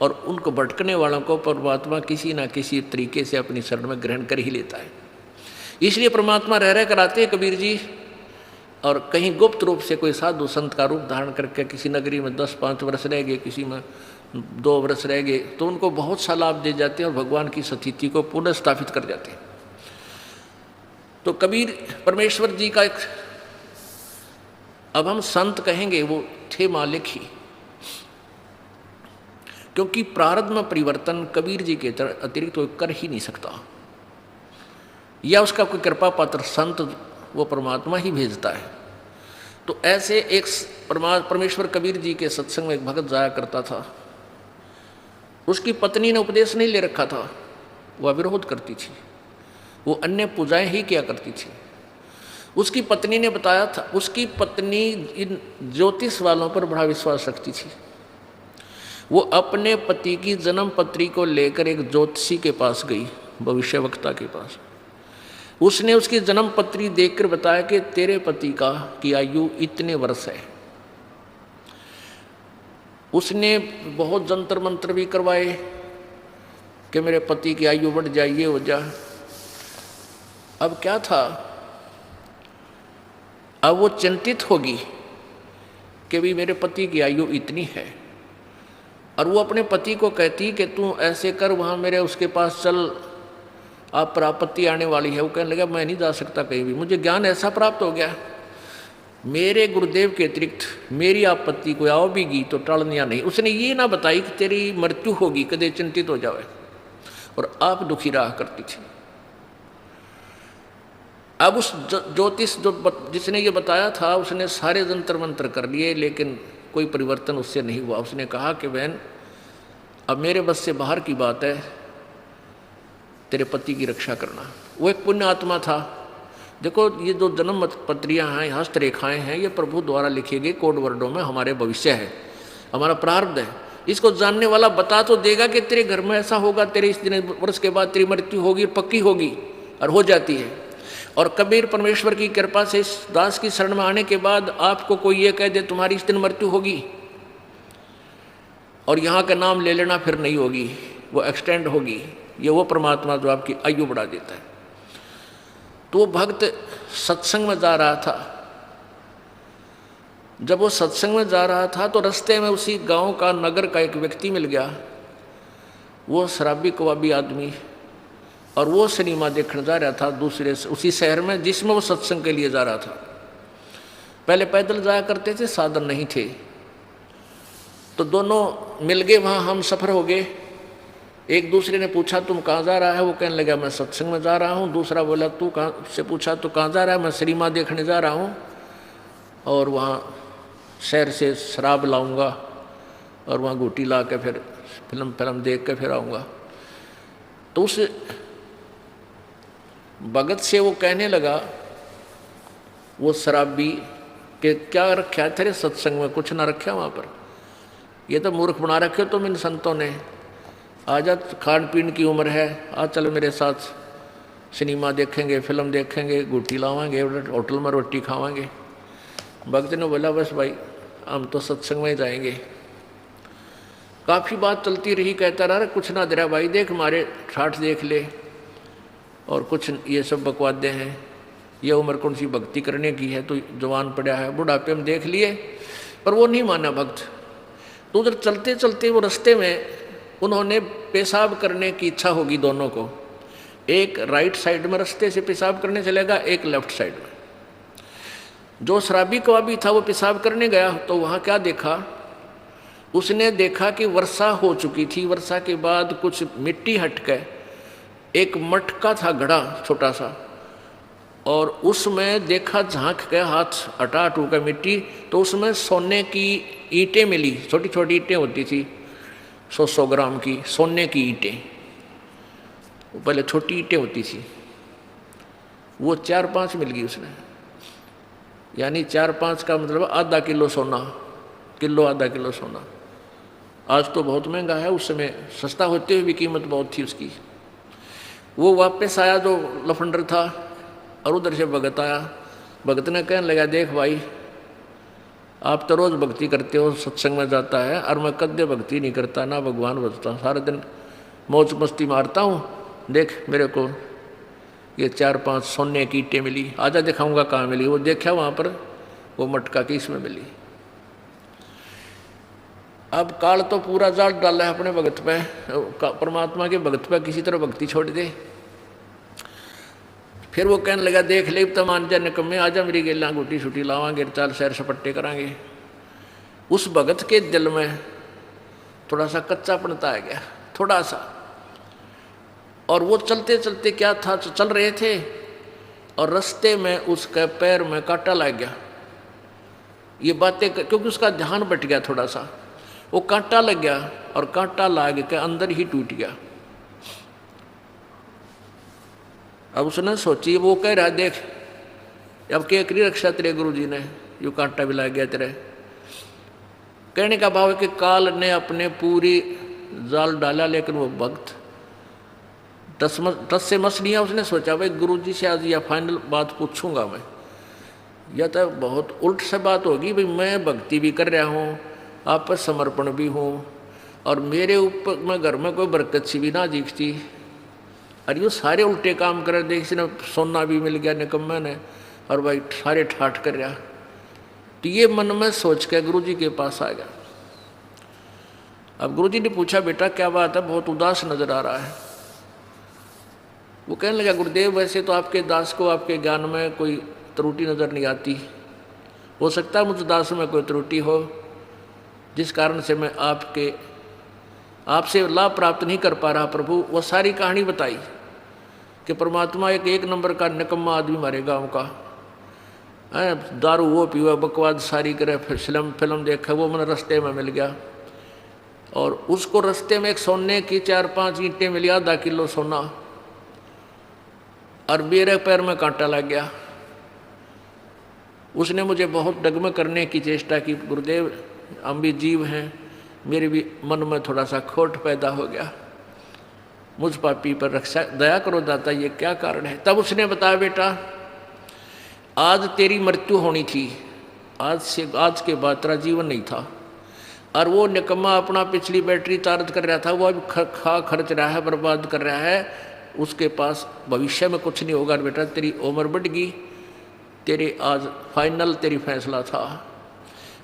और उनको भटकने वालों को परमात्मा किसी ना किसी तरीके से अपनी शरण में ग्रहण कर ही लेता है। इसलिए परमात्मा रह कराते हैं कबीर जी, और कहीं गुप्त रूप से कोई साधु संत का रूप धारण करके किसी नगरी में 10-5 वर्ष रह गए, किसी में 2 वर्ष रह गए, तो उनको बहुत सा लाभ दे जाते हैं और भगवान की स्थिति को पुनः स्थापित कर जाते हैं। तो कबीर परमेश्वर जी का एक, अब हम संत कहेंगे, वो थे मालिक ही, क्योंकि प्रारब्ध में परिवर्तन कबीर जी के अतिरिक्त कोई कर ही नहीं सकता, या उसका कोई कृपा पात्र संत वो परमात्मा ही भेजता है। तो ऐसे एक परमेश्वर कबीर जी के सत्संग में एक भगत जाया करता था, उसकी पत्नी ने उपदेश नहीं ले रखा था, वह विरोध करती थी। वो अन्य पूजाएं ही किया करती थी। उसकी पत्नी ने बताया था, उसकी पत्नी इन ज्योतिष वालों पर बड़ा विश्वास रखती थी। वो अपने पति की जन्म पत्री को लेकर एक ज्योतिषी के पास गई, भविष्यवक्ता के पास। उसने उसकी जन्म पत्री देखकर बताया कि तेरे पति की आयु इतने वर्ष है। उसने बहुत जंतर मंत्र भी करवाए कि मेरे पति की आयु बढ़ जाए, ये हो जाए। अब क्या था, अब वो चिंतित होगी कि भी मेरे पति की आयु इतनी है, और वो अपने पति को कहती कि तू ऐसे कर, वहाँ मेरे उसके पास चल, आप पर आपत्ति आने वाली है। वो कहने लगा मैं नहीं जा सकता कहीं भी, मुझे ज्ञान ऐसा प्राप्त हो गया, मेरे गुरुदेव के अतिरिक्त मेरी आपत्ति को आओ भी गी तो टालनिया नहीं। उसने ये ना बताई कि तेरी मृत्यु होगी, कदे चिंतित हो जावे, और आप दुखी रहा करती थी। अब उस ज्योतिष जिसने ये बताया था, उसने सारे जंतर मंत्र कर लिए, लेकिन कोई परिवर्तन उससे नहीं हुआ। उसने कहा कि बहन अब मेरे बस से बाहर की बात है, तेरे पति की रक्षा करना। वो एक पुण्य आत्मा था। देखो ये जो जन्म पत्रियाँ हैं, हस्तरेखाएँ हैं, ये प्रभु द्वारा लिखे गए कोड वर्डों में हमारे भविष्य है, हमारा प्रारब्ध है। इसको जानने वाला बता तो देगा कि तेरे घर में ऐसा होगा, तेरे इस दिन वर्ष के बाद तेरी मृत्यु होगी, पक्की होगी, और हो जाती है। और कबीर परमेश्वर की कृपा से इस दास की शरण में आने के बाद आपको कोई ये कह दे तुम्हारी इस दिन मृत्यु होगी, और यहाँ का नाम ले लेना फिर नहीं होगी, वो एक्सटेंड होगी। ये वो परमात्मा जो आपकी आयु बढ़ा देता है। तो वो भक्त सत्संग में जा रहा था। जब वो सत्संग में जा रहा था तो रास्ते में उसी गांव का, नगर का एक व्यक्ति मिल गया। वो शराबी कबाबी आदमी, और वो सिनेमा देखने जा रहा था दूसरे उसी शहर में जिसमें वो सत्संग के लिए जा रहा था। पहले पैदल जाया करते थे, साधन नहीं थे, तो दोनों मिल गए, वहाँ हम सफ़र हो गए। एक दूसरे ने पूछा तुम कहाँ जा रहा है, वो कहने लगा मैं सत्संग में जा रहा हूँ। दूसरा बोला तू कहाँ से, पूछा तो कहाँ जा रहा है, मैं सिनेमा देखने जा रहा हूँ, और वहाँ शहर से शराब लाऊंगा, और वहाँ घूटी ला के फिर फिल्म देख के फिर आऊँगा। तो उस भगत से वो कहने लगा, वो शराबी के क्या रखा है तेरे सत्संग में, कुछ ना रखा वहाँ पर, ये तो मूर्ख बना रखे हो तुम इन संतों ने। आजा, खान पीन की उम्र है, आज चल मेरे साथ सिनेमा देखेंगे, फिल्म देखेंगे, घूटी लावांगे, होटल में रोटी खावांगे। भक्त ने बोला बस भाई हम तो सत्संग में जाएंगे। काफ़ी बात चलती रही, कहता रहा कुछ ना दे रहा भाई, देख हमारे ठाठ देख ले, और कुछ ये सब बकवादे हैं, ये उम्र कौन सी भक्ति करने की है, तो जवान पड़ा है, बुढ़ापे में देख लिए। पर वो नहीं माना भक्त। तो उधर चलते चलते वो रास्ते में उन्होंने पेशाब करने की इच्छा होगी दोनों को। एक राइट साइड में रास्ते से पेशाब करने चलेगा, एक लेफ्ट साइड में। जो शराबी कबाबी था वो पेशाब करने गया, तो वहाँ क्या देखा, उसने देखा कि वर्षा हो चुकी थी। वर्षा के बाद कुछ मिट्टी हट के एक मटका था घड़ा छोटा सा, और उसमें देखा झांक के हाथ हटा हटू का मिट्टी, तो उसमें सोने की ईंटें मिली। छोटी छोटी ईंटें होती थी, 100 ग्राम की सोने की ईंटें। पहले छोटी ईंटें होती थी, वो 4-5 मिल गई उसने। यानी 4-5 का मतलब आधा किलो सोना, किलो आधा किलो सोना। आज तो बहुत महंगा है, उस समय सस्ता होते हुए भी कीमत बहुत थी उसकी। वो वापस आया जो लफंडर था, और उधर से भगत आया। भगत ने कहने लगा देख भाई आप तो रोज़ भक्ति करते हो, सत्संग में जाता है, और मैं कद्य भक्ति नहीं करता, ना भगवान भजता, सारा दिन मौज मस्ती मारता हूँ। देख मेरे को ये 4-5 सोने की ईंटें मिली, आजा दिखाऊंगा कहाँ मिली। वो देखा वहाँ पर वो मटका की इसमें मिली। अब काल तो पूरा जाल डाला है अपने भगत पे, परमात्मा के भगत पे किसी तरह भक्ति छोड़ दे। फिर वो कहने लगा देख ले तो मान जा निकम्मे, आजा मेरी गेला गुटी छुटी लावांगे, चाल सैर सपट्टे करांगे। उस भगत के दिल में थोड़ा सा कच्चापनता आ गया, थोड़ा सा। और वो चलते चलते क्या था, चल रहे थे और रास्ते में उसके पैर में कांटा लग गया। ये बातें क्योंकि उसका ध्यान बट गया थोड़ा सा, वो कांटा लग गया और कांटा लाग के अंदर ही टूट गया। अब उसने सोची, वो कह रहा देख अब क्या करी रक्षा तेरे गुरु जी ने, यू कांटा भी लग गया तेरे। कहने का भाव है कि काल ने अपने पूरी जाल डाला, लेकिन वो भक्त 10 से मछलियाँ उसने सोचा भाई गुरु जी से आज या फाइनल बात पूछूंगा मैं, या तो बहुत उल्ट से बात होगी भाई मैं भक्ति भी कर रहा हूँ, आप पर समर्पण भी हूँ, और मेरे ऊपर मैं घर में कोई बरकत सी भी ना दिखती, और ये सारे उल्टे काम कर रहे, देख ने सोना भी मिल गया निकम्मे ने, और भाई सारे ठाठ कर रहा। तो ये मन में सोच के गुरु जी के पास आ गया। अब गुरु जी ने पूछा बेटा क्या बात है, बहुत उदास नजर आ रहा है। वो कहने लगा गुरुदेव वैसे तो आपके दास को आपके ज्ञान में कोई त्रुटि नज़र नहीं आती, हो सकता है मुझ दास में कोई त्रुटि हो जिस कारण से मैं आपसे लाभ प्राप्त नहीं कर पा रहा प्रभु। वो सारी कहानी बताई कि परमात्मा एक नंबर का निकम्मा आदमी हमारे गाँव का है, दारू वो पीवा बकवाद सारी करे, फिल्म देखा, वो मैंने रास्ते में मिल गया, और उसको रास्ते में एक सोने की 4-5 ईंटें मिली, आधा किलो सोना, और मेरे पैर में कांटा लग गया। उसने मुझे बहुत डगमग करने की चेष्टा की, गुरुदेव हम भी जीव हैं, मेरे भी मन में थोड़ा सा खोट पैदा हो गया, मुझ पापी पर रक्षा दया करो दाता, ये क्या कारण है। तब उसने बताया बेटा आज तेरी मृत्यु होनी थी, आज के बाद तेरा जीवन नहीं था, और वो निकम्मा अपना पिछली बैटरी चार्ज कर रहा था, वो अभी खर्च रहा है, बर्बाद कर रहा है, उसके पास भविष्य में कुछ नहीं होगा बेटा, तेरी उम्र बढ़ गई, तेरे आज फाइनल तेरी फैसला था।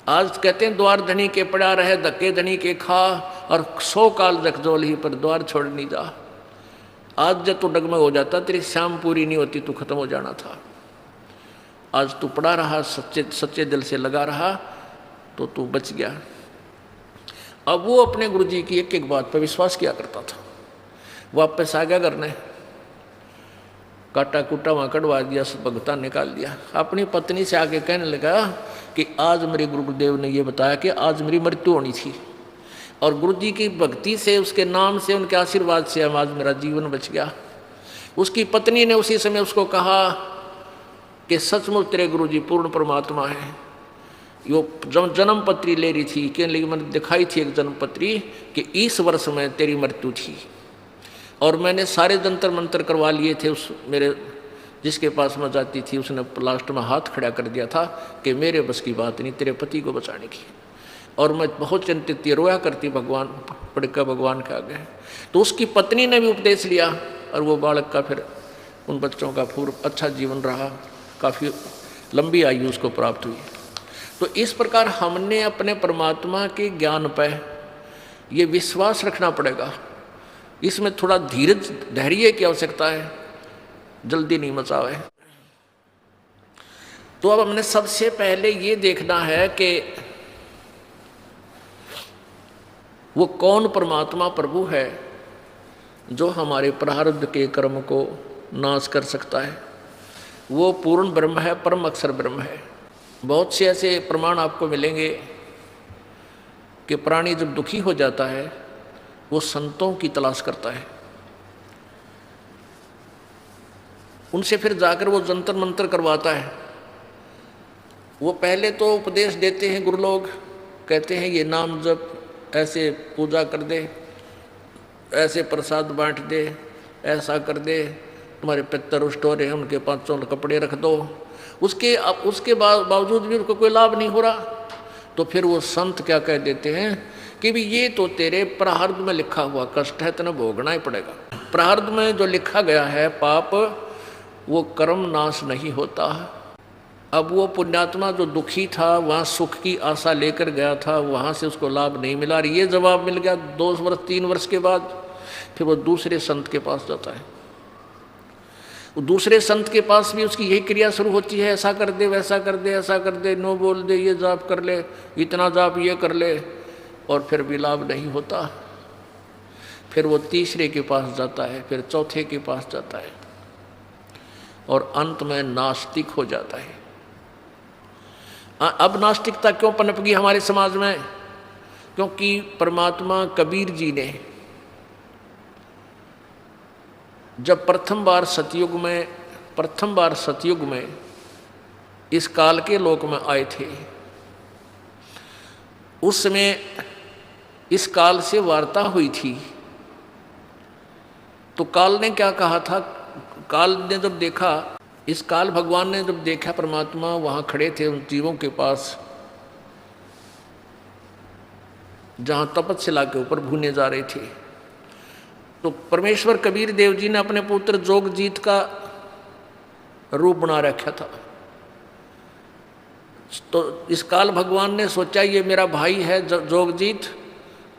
आज कहते हैं द्वार धनी के पड़ा रहे, धक्के धनी के खा, और 100 काल जखजोल ही पर द्वार छोड़ नहीं जा। आज जब तू डगमग हो जाता, तेरी शाम पूरी नहीं होती, तू खत्म हो जाना था। आज तू पड़ा रहा, सच्चे दिल से लगा रहा, तो तू बच गया। अब वो अपने गुरु जी की एक बात पर विश्वास किया करता था। वापस आ गया करने, काटा कूटा वहाँ कटवा दिया, भगता निकाल दिया। अपनी पत्नी से आके कहने लगा कि आज मेरे गुरुदेव ने ये बताया कि आज मेरी मृत्यु होनी थी, और गुरु जी की भक्ति से, उसके नाम से, उनके आशीर्वाद से आज मेरा जीवन बच गया। उसकी पत्नी ने उसी समय उसको कहा कि सचमुच तेरे गुरु जी पूर्ण परमात्मा है। यो जन्म पत्री ले रही थी, कहने लगी मैंने दिखाई थी एक जन्म पत्री कि इस वर्ष में तेरी मृत्यु थी, और मैंने सारे जंतर मंत्र करवा लिए थे। उस मेरे जिसके पास मैं जाती थी उसने लास्ट में हाथ खड़ा कर दिया था कि मेरे बस की बात नहीं तेरे पति को बचाने की, और मैं बहुत चिंतित थी, रोया करती भगवान पड़कर भगवान के आगे। तो उसकी पत्नी ने भी उपदेश लिया, और वो बालक का फिर उन बच्चों का पूर्व अच्छा जीवन रहा, काफ़ी लंबी आयु उसको प्राप्त हुई। तो इस प्रकार हमने अपने परमात्मा के ज्ञान पर ये विश्वास रखना पड़ेगा। इसमें थोड़ा धीरज धैर्य की आवश्यकता है, जल्दी नहीं मचावे। तो अब हमने सबसे पहले ये देखना है कि वो कौन परमात्मा प्रभु है जो हमारे प्रारब्ध के कर्म को नाश कर सकता है। वो पूर्ण ब्रह्म है, परम अक्षर ब्रह्म है। बहुत से ऐसे प्रमाण आपको मिलेंगे कि प्राणी जब दुखी हो जाता है वो संतों की तलाश करता है, उनसे फिर जाकर वो जंतर मंतर करवाता है। वो पहले तो उपदेश देते हैं, गुरु लोग कहते हैं ये नाम जप, ऐसे पूजा कर दे, ऐसे प्रसाद बांट दे, ऐसा कर दे, तुम्हारे पितर रुष्ट हो रहे हैं उनके 500 कपड़े रख दो। उसके बावजूद भी उनको कोई लाभ नहीं हो रहा, तो फिर वो संत क्या कह देते हैं कि भी ये तो तेरे प्रारब्ध में लिखा हुआ कष्ट है, तेने भोगना ही पड़ेगा। प्रारब्ध में जो लिखा गया है पाप, वो कर्म नाश नहीं होता। अब वो पुण्यात्मा जो दुखी था, वहाँ सुख की आशा लेकर गया था, वहाँ से उसको लाभ नहीं मिला। और ये जवाब मिल गया 2 वर्ष 3 वर्ष के बाद, फिर वो दूसरे संत के पास जाता है। दूसरे संत के पास भी उसकी यही क्रिया शुरू होती है, ऐसा कर दे, वैसा कर दे, ऐसा कर दे, नो बोल दे, ये जाप कर ले, इतना जाप ये कर ले, और फिर भी लाभ नहीं होता। फिर वो तीसरे के पास जाता है, फिर चौथे के पास जाता है, और अंत में नास्तिक हो जाता है। अब नास्तिकता क्यों पनप गई हमारे समाज में? क्योंकि परमात्मा कबीर जी ने जब प्रथम बार सतयुग में इस काल के लोक में आए थे, उस समय इस काल से वार्ता हुई थी। तो काल ने क्या कहा था? काल ने जब देखा, इस काल भगवान ने जब देखा परमात्मा वहां खड़े थे उन जीवों के पास जहां तपस्या के ऊपर भूने जा रहे थे, तो परमेश्वर कबीर देव जी ने अपने पुत्र जोगजीत का रूप बना रखा था। तो इस काल भगवान ने सोचा ये मेरा भाई है जोगजीत,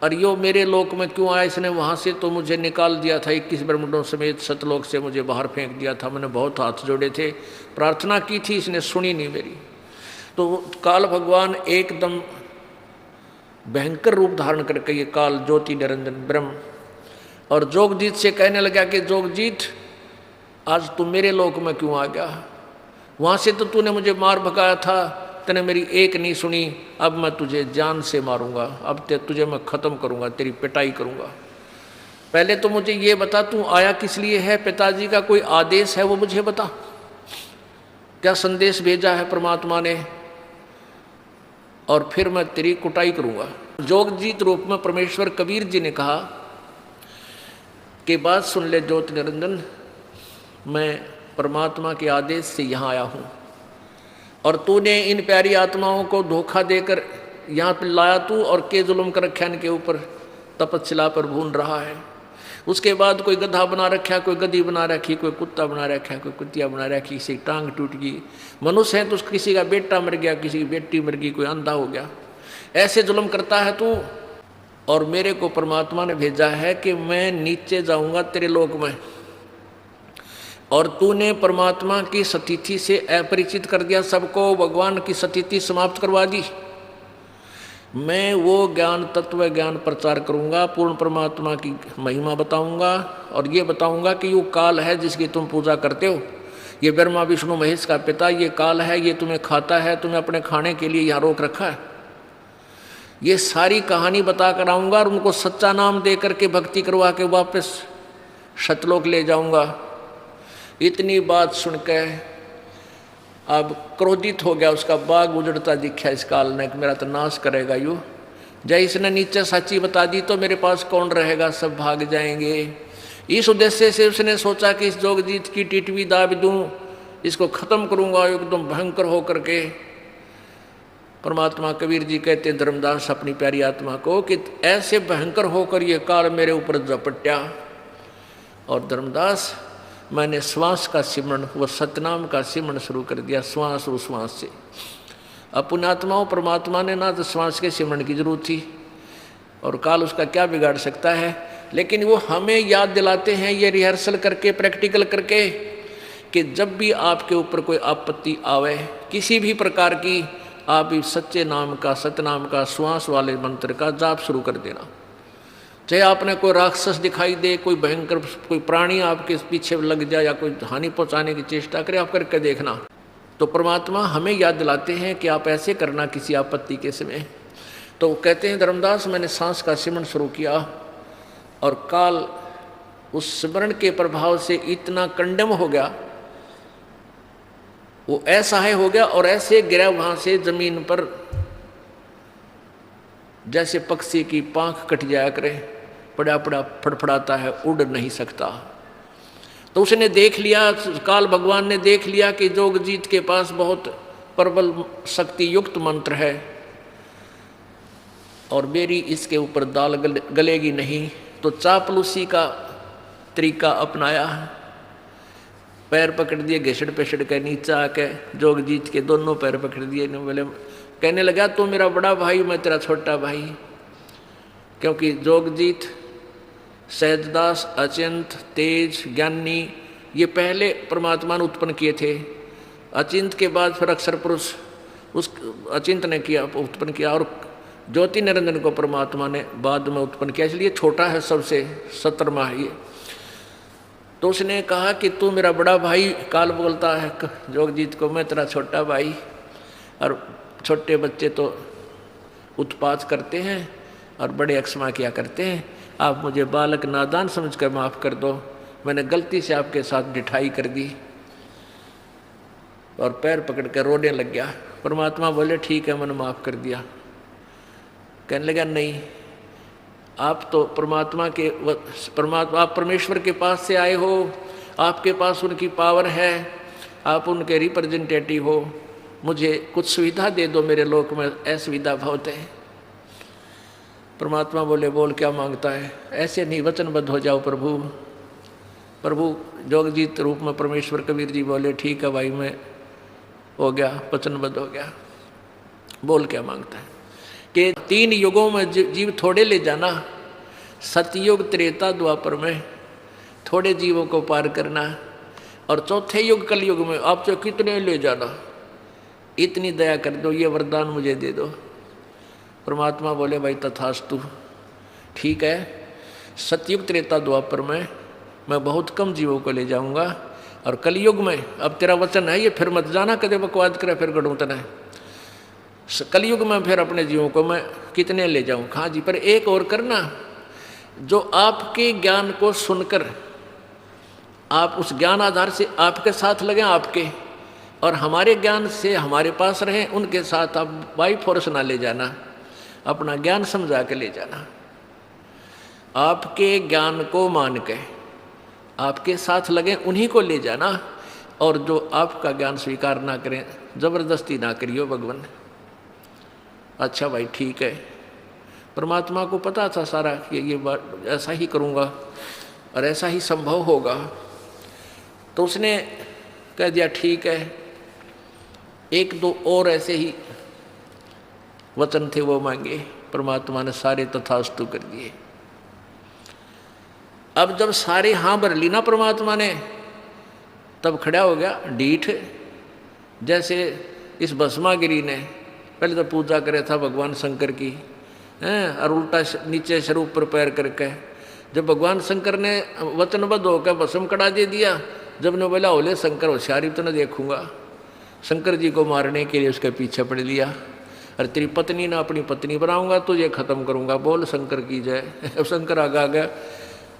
और यो मेरे लोक में क्यों आया? इसने वहाँ से तो मुझे निकाल दिया था, 21 ब्रह्मांडों समेत सतलोक से मुझे बाहर फेंक दिया था। मैंने बहुत हाथ जोड़े थे, प्रार्थना की थी, इसने सुनी नहीं मेरी। तो काल भगवान एकदम भयंकर रूप धारण करके ये काल ज्योति निरंजन ब्रह्म और जोगजीत से कहने लगा कि जोगजीत आज तू मेरे लोक में क्यों आ गया? वहाँ से तो तूने मुझे मार भगाया था, तूने मेरी एक नहीं सुनी, अब मैं तुझे जान से मारूंगा, अब तुझे मैं ख़त्म करूंगा, तेरी पिटाई करूंगा। पहले तो मुझे ये बता तू आया किस लिए है? पिताजी का कोई आदेश है वो मुझे बता, क्या संदेश भेजा है परमात्मा ने? और फिर मैं तेरी कुटाई करूंगा। जोगजीत रूप में परमेश्वर कबीर जी ने कहा कि बात सुन ले ज्योति निरंजन, मैं परमात्मा के आदेश से यहाँ आया हूँ और तूने इन प्यारी आत्माओं को धोखा देकर यहाँ पर लाया तू, और के जुल्म कर रखा इनके ऊपर, तपस्या पर भून रहा है। उसके बाद कोई गधा बना रखा, कोई गधी बना रखी, कोई कुत्ता बना रखा, कोई कुतिया बना रखी, किसी की टांग टूट गई। मनुष्य है तो किसी का बेटा मर गया, किसी की बेटी मर गई, कोई अंधा हो गया। ऐसे जुल्म करता है तू, और मेरे को परमात्मा ने भेजा है कि मैं नीचे जाऊंगा तेरे लोक में, और तूने परमात्मा की स्थिति से अपरिचित कर दिया सबको, भगवान की स्थिति समाप्त करवा दी। मैं वो ज्ञान तत्व ज्ञान प्रचार करूंगा, पूर्ण परमात्मा की महिमा बताऊंगा, और ये बताऊंगा कि ये काल है जिसकी तुम पूजा करते हो, ये ब्रह्मा विष्णु महेश का पिता ये काल है, ये तुम्हें खाता है, तुम्हें अपने खाने के लिए यहाँ रोक रखा है। ये सारी कहानी बता कर आऊँगा और उनको सच्चा नाम दे करके भक्ति करवा के वापस सतलोक ले जाऊँगा। इतनी बात सुन के अब क्रोधित हो गया, उसका बाग उजड़ता दिखा इस काल ने, मेरा तो नाश करेगा यूँ। जय इसने नीचे सच्ची बता दी तो मेरे पास कौन रहेगा, सब भाग जाएंगे। इस उद्देश्य से उसने सोचा कि इस जोगजीत की टिटवी दाब दूं, इसको ख़त्म करूंगा एकदम भयंकर हो करके। परमात्मा कबीर जी कहते धर्मदास अपनी प्यारी आत्मा को कि ऐसे भयंकर होकर ये काल मेरे ऊपर झपट्या, और धर्मदास मैंने श्वास का सिमरण, वो सतनाम का सिमरण शुरू कर दिया, श्वास उश्वास से। अब पुण्यात्माओं परमात्मा ने ना तो श्वास के सिमरण की जरूरत थी, और काल उसका क्या बिगाड़ सकता है, लेकिन वो हमें याद दिलाते हैं ये रिहर्सल करके, प्रैक्टिकल करके, कि जब भी आपके ऊपर कोई आपत्ति आवे किसी भी प्रकार की, आप इस सच्चे नाम का, सतनाम का, श्वास वाले मंत्र का जाप शुरू कर देना। चाहे आपने कोई राक्षस दिखाई दे, कोई भयंकर कोई प्राणी आपके पीछे लग जाए या कोई हानि पहुंचाने की चेष्टा करे, आप करके देखना। तो परमात्मा हमें याद दिलाते हैं कि आप ऐसे करना किसी आपत्ति के समय। तो कहते हैं धर्मदास मैंने सांस का सिमरण शुरू किया, और काल उस सिमरण के प्रभाव से इतना कंडम हो गया, वो असहाय हो गया, और ऐसे गिरा वहाँ से जमीन पर जैसे पक्षी की पांख कट जाया करे, पड़ा पड़ा फड़फड़ाता है, उड़ नहीं सकता। तो उसने देख लिया, काल भगवान ने देख लिया कि जोगजीत के पास बहुत प्रबल शक्ति युक्त मंत्र है, और मेरी इसके ऊपर दाल गलेगी नहीं। तो चापलूसी का तरीका अपनाया, पैर पकड़ दिए, घिसड़ पिसड़ के नीचे आके जोगजीत के दोनों पैर पकड़ दिए। बोले, कहने लगा तू मेरा बड़ा भाई, मैं तेरा छोटा भाई। क्योंकि जोगजीत, सहजदास, अचिंत, तेज, ज्ञानी ये पहले परमात्मा ने उत्पन्न किए थे। अचिंत के बाद फिर अक्षर पुरुष उस अचिंत ने किया, उत्पन्न किया, और ज्योति निरंजन को परमात्मा ने बाद में उत्पन्न किया, इसलिए छोटा है सबसे, 17वां है ये। तो उसने कहा कि तू मेरा बड़ा भाई, काल बोलता है जोगजीत को, मैं तेरा छोटा भाई। और छोटे बच्चे तो उत्पात करते हैं और बड़े अक्षमा किया करते हैं, आप मुझे बालक नादान समझकर माफ़ कर दो। मैंने गलती से आपके साथ ढिठाई कर दी, और पैर पकड़ कर रोने लग गया। परमात्मा बोले ठीक है, मैंने माफ़ कर दिया। कहने लगा नहीं, आप तो आप परमेश्वर के पास से आए हो, आपके पास उनकी पावर है, आप उनके रिप्रेजेंटेटिव हो, मुझे कुछ सुविधा दे दो, मेरे लोक में असुविधा बहुत है। परमात्मा बोले बोल क्या मांगता है? ऐसे नहीं, वचनबद्ध हो जाओ प्रभु। प्रभु जोगजीत रूप में परमेश्वर कबीर जी बोले ठीक है भाई, मैं हो गया, वचनबद्ध हो गया। बोल क्या मांगता है? कि 3 युगों में जीव थोड़े ले जाना, सतयुग त्रेता द्वापर में थोड़े जीवों को पार करना, और चौथे युग कलयुग में आप जो कितने ले जाना, इतनी दया कर दो, ये वरदान मुझे दे दो। परमात्मा बोले भाई तथास्तु, ठीक है, सतयुग त्रेता द्वापर में मैं बहुत कम जीवों को ले जाऊंगा, और कलयुग में अब तेरा वचन है ये, फिर मत जाना कदे बकवाद करे फिर गढ़ूतन है। कलयुग में फिर अपने जीवों को मैं कितने ले जाऊं? हाँ जी, पर एक और करना, जो आपके ज्ञान को सुनकर आप उस ज्ञान आधार से आपके साथ लगे आपके, और हमारे ज्ञान से हमारे पास रहें, उनके साथ आप बाई फोर्स ना ले जाना, अपना ज्ञान समझा के ले जाना। आपके ज्ञान को मान के आपके साथ लगे, उन्हीं को ले जाना, और जो आपका ज्ञान स्वीकार ना करें, जबरदस्ती ना करियो भगवान। अच्छा भाई ठीक है, परमात्मा को पता था सारा कि ये बात ऐसा ही करूँगा और ऐसा ही संभव होगा, तो उसने कह दिया ठीक है। 1-2 और ऐसे ही वचन थे वो मांगे, परमात्मा ने सारे तथास्तु कर दिए। अब जब सारे हाँ भर ली ना परमात्मा ने, तब खड़ा हो गया डीठ। जैसे इस भस्मागिरी ने पहले तो पूजा करे था भगवान शंकर की, और उल्टा नीचे सर ऊपर पैर करके, जब भगवान शंकर ने वचनबद्ध होकर भस्म कड़ा दे दिया, जब ने बोला ओले शंकर होशियारी तो न देखूंगा, शंकर जी को मारने के लिए उसके पीछे पड़ लिया। अरे तेरी पत्नी ना अपनी पत्नी बनाऊंगा, तुझे खत्म करूंगा, बोल शंकर की जय। अब शंकर आगे आ गया,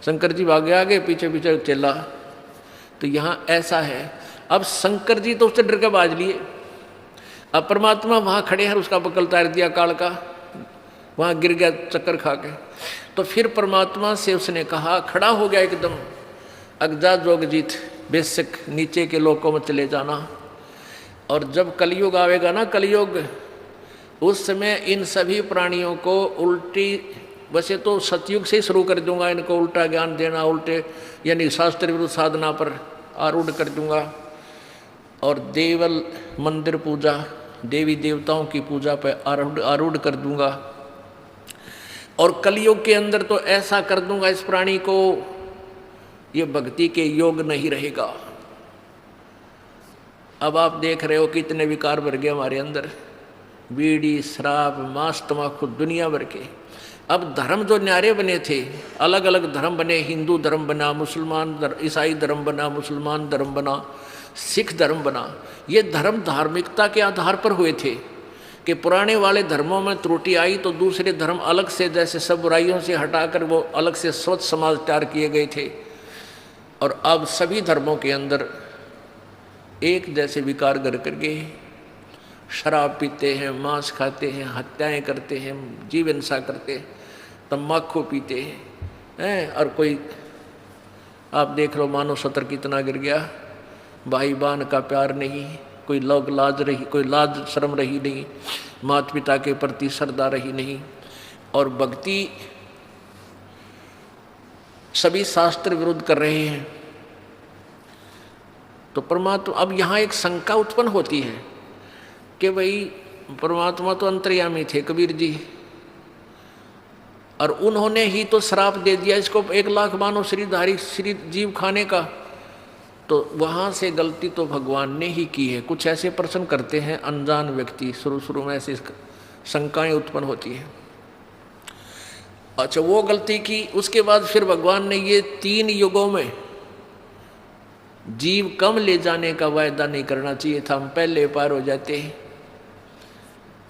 शंकर जी भागे आगे, पीछे पीछे चला। तो यहाँ ऐसा है, अब शंकर जी तो उससे डर के बाज लिए, अब परमात्मा वहाँ खड़े हैं, उसका बकल तार दिया काल का, वहाँ गिर गया चक्कर खा के। तो फिर परमात्मा से उसने कहा, खड़ा हो गया एकदम, अगजा जोगजीत, बेशक नीचे के लोकों में चले जाना, और जब कलयुग आवेगा ना, कलयुग, उस समय इन सभी प्राणियों को उल्टी, वैसे तो सतयुग से ही शुरू कर दूंगा, इनको उल्टा ज्ञान देना, उल्टे यानी शास्त्र विरुद्ध साधना पर आरूढ़ कर दूंगा, और देवल मंदिर पूजा, देवी देवताओं की पूजा पर आरूढ़ कर दूंगा, और कलयुग के अंदर तो ऐसा कर दूंगा इस प्राणी को, ये भक्ति के योग नहीं रहेगा। अब आप देख रहे हो कितने विकार भर गए हमारे अंदर, बीड़ी, शराब, मांस, तम्बाकू, दुनिया भर के। अब धर्म जो न्यारे बने थे, अलग अलग धर्म बने, हिंदू धर्म बना, मुसलमान ईसाई धर्म बना, मुसलमान धर्म बना, सिख धर्म बना। ये धर्म धार्मिकता के आधार पर हुए थे कि पुराने वाले धर्मों में त्रुटि आई तो दूसरे धर्म अलग से, जैसे सब बुराइयों से हटाकर वो अलग से स्वच्छ समाज तैयार किए गए थे। और अब सभी धर्मों के अंदर एक जैसे विकार घर करके शराब पीते हैं, मांस खाते हैं, हत्याएं करते हैं, जीव हिंसा करते हैं, तम्बाकू पीते हैं, और कोई आप देख लो मानव सत्र कितना गिर गया, भाई बहन का प्यार नहीं, कोई लोग लाज रही, कोई लाज शर्म रही नहीं, माता पिता के प्रति श्रद्धा रही नहीं, और भक्ति सभी शास्त्र विरुद्ध कर रहे हैं। तो परमात्मा, अब यहाँ एक शंका उत्पन्न होती है कि भाई परमात्मा तो अंतर्यामी थे कबीर जी, और उन्होंने ही तो श्राप दे दिया इसको 1 लाख मानो श्रीधारी श्री जीव खाने का, तो वहाँ से गलती तो भगवान ने ही की है। कुछ ऐसे प्रश्न करते हैं अनजान व्यक्ति, शुरू में ऐसी शंकाएं उत्पन्न होती हैं। अच्छा, वो गलती की, उसके बाद फिर भगवान ने ये 3 युगों में जीव कम ले जाने का वायदा नहीं करना चाहिए था, हम पहले पार हो जाते हैं।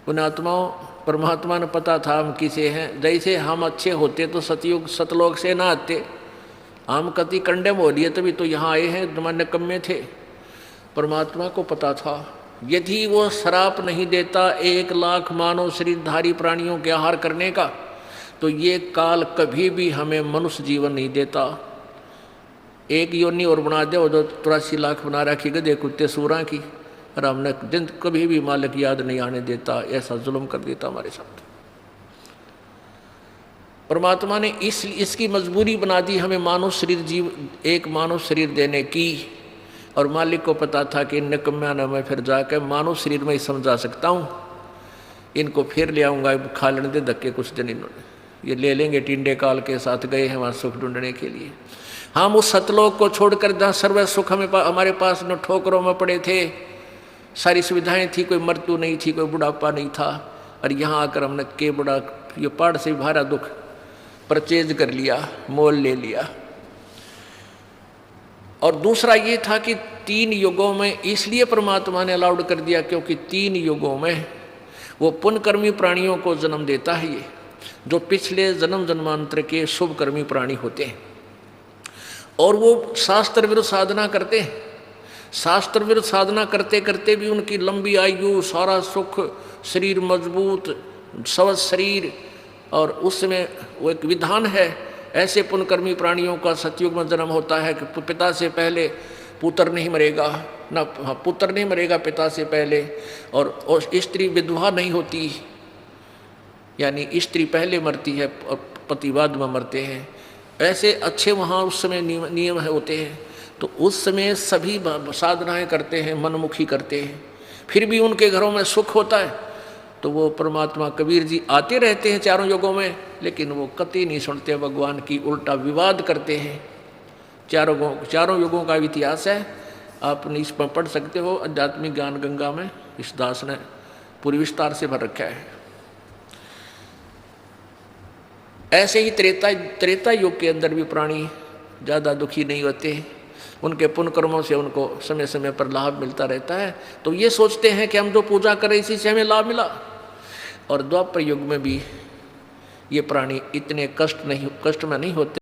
उन आत्माओं, परमात्मा ने पता था हम किसे हैं, जैसे हम अच्छे होते तो सतयुग सतलोक से ना आते, हम कति कंडेम हो लिए तभी तो यहाँ आए हैं, तुम्हारे निकम्मे थे। परमात्मा को पता था यदि वो श्राप नहीं देता 1,00,000 मानव शरीरधारी प्राणियों के आहार करने का, तो ये काल कभी भी हमें मनुष्य जीवन नहीं देता। एक योनि और बना दे, जो 83 लाख बना रखी गधे कुत्ते सूरा की, और हमने दिन कभी भी मालिक याद नहीं आने देता। ऐसा जुल्म कर देता हमारे साथ। परमात्मा ने इसकी मजबूरी बना दी हमें मानव शरीर एक मानव शरीर देने की। और मालिक को पता था कि इन निकम्या न मैं फिर जाकर मानव शरीर में ही समझा सकता हूँ, इनको फिर ले आऊँगा, खा लेने दे धक्के कुछ दिन, इन्होंने ये ले लेंगे। टिंडे काल के साथ गए हैं वहाँ सुख ढूंढने के लिए। हम उस सतलोक को छोड़कर जहाँ सर्व सुख हमारे पास न ठोकरों में पड़े थे, सारी सुविधाएं थी, कोई मृत्यु नहीं थी, कोई बुढ़ापा नहीं था, और यहाँ आकर हमने के बड़ा ये पहाड़ से भारा दुख परचेज कर लिया, मोल ले लिया। और दूसरा ये था कि 3 युगों में इसलिए परमात्मा ने अलाउड कर दिया क्योंकि 3 युगों में वो पुण्यकर्मी प्राणियों को जन्म देता है, ये जो पिछले जन्म जन्मांतर के शुभकर्मी प्राणी होते हैं। और वो शास्त्र विरुद्ध साधना करते हैं। शास्त्र विरुद्ध साधना करते करते भी उनकी लंबी आयु, सारा सुख, शरीर मजबूत, स्वस्थ शरीर। और उसमें वो एक विधान है, ऐसे पुण्यकर्मी प्राणियों का सतयुग में जन्म होता है कि पिता से पहले पुत्र नहीं मरेगा, ना पुत्र नहीं मरेगा पिता से पहले, और स्त्री विधवा नहीं होती, यानी स्त्री पहले मरती है और पति बाद में मरते हैं। ऐसे अच्छे वहाँ उस समय नियम होते हैं। तो उस समय सभी साधनाएं करते हैं, मनमुखी करते हैं, फिर भी उनके घरों में सुख होता है। तो वो परमात्मा कबीर जी आते रहते हैं 4 युगों में, लेकिन वो कतई नहीं सुनते भगवान की, उल्टा विवाद करते हैं। 4 युगों का इतिहास है, आप इस पर पढ़ सकते हो, आध्यात्मिक ज्ञान गंगा में इस दास ने पूरी विस्तार से भर रखा है। ऐसे ही त्रेता युग के अंदर भी प्राणी ज़्यादा दुखी नहीं होते, उनके पुण्य कर्मों से उनको समय समय पर लाभ मिलता रहता है। तो ये सोचते हैं कि हम जो पूजा करें इसी से हमें लाभ मिला। और द्वापर युग में भी ये प्राणी इतने कष्ट में नहीं होते।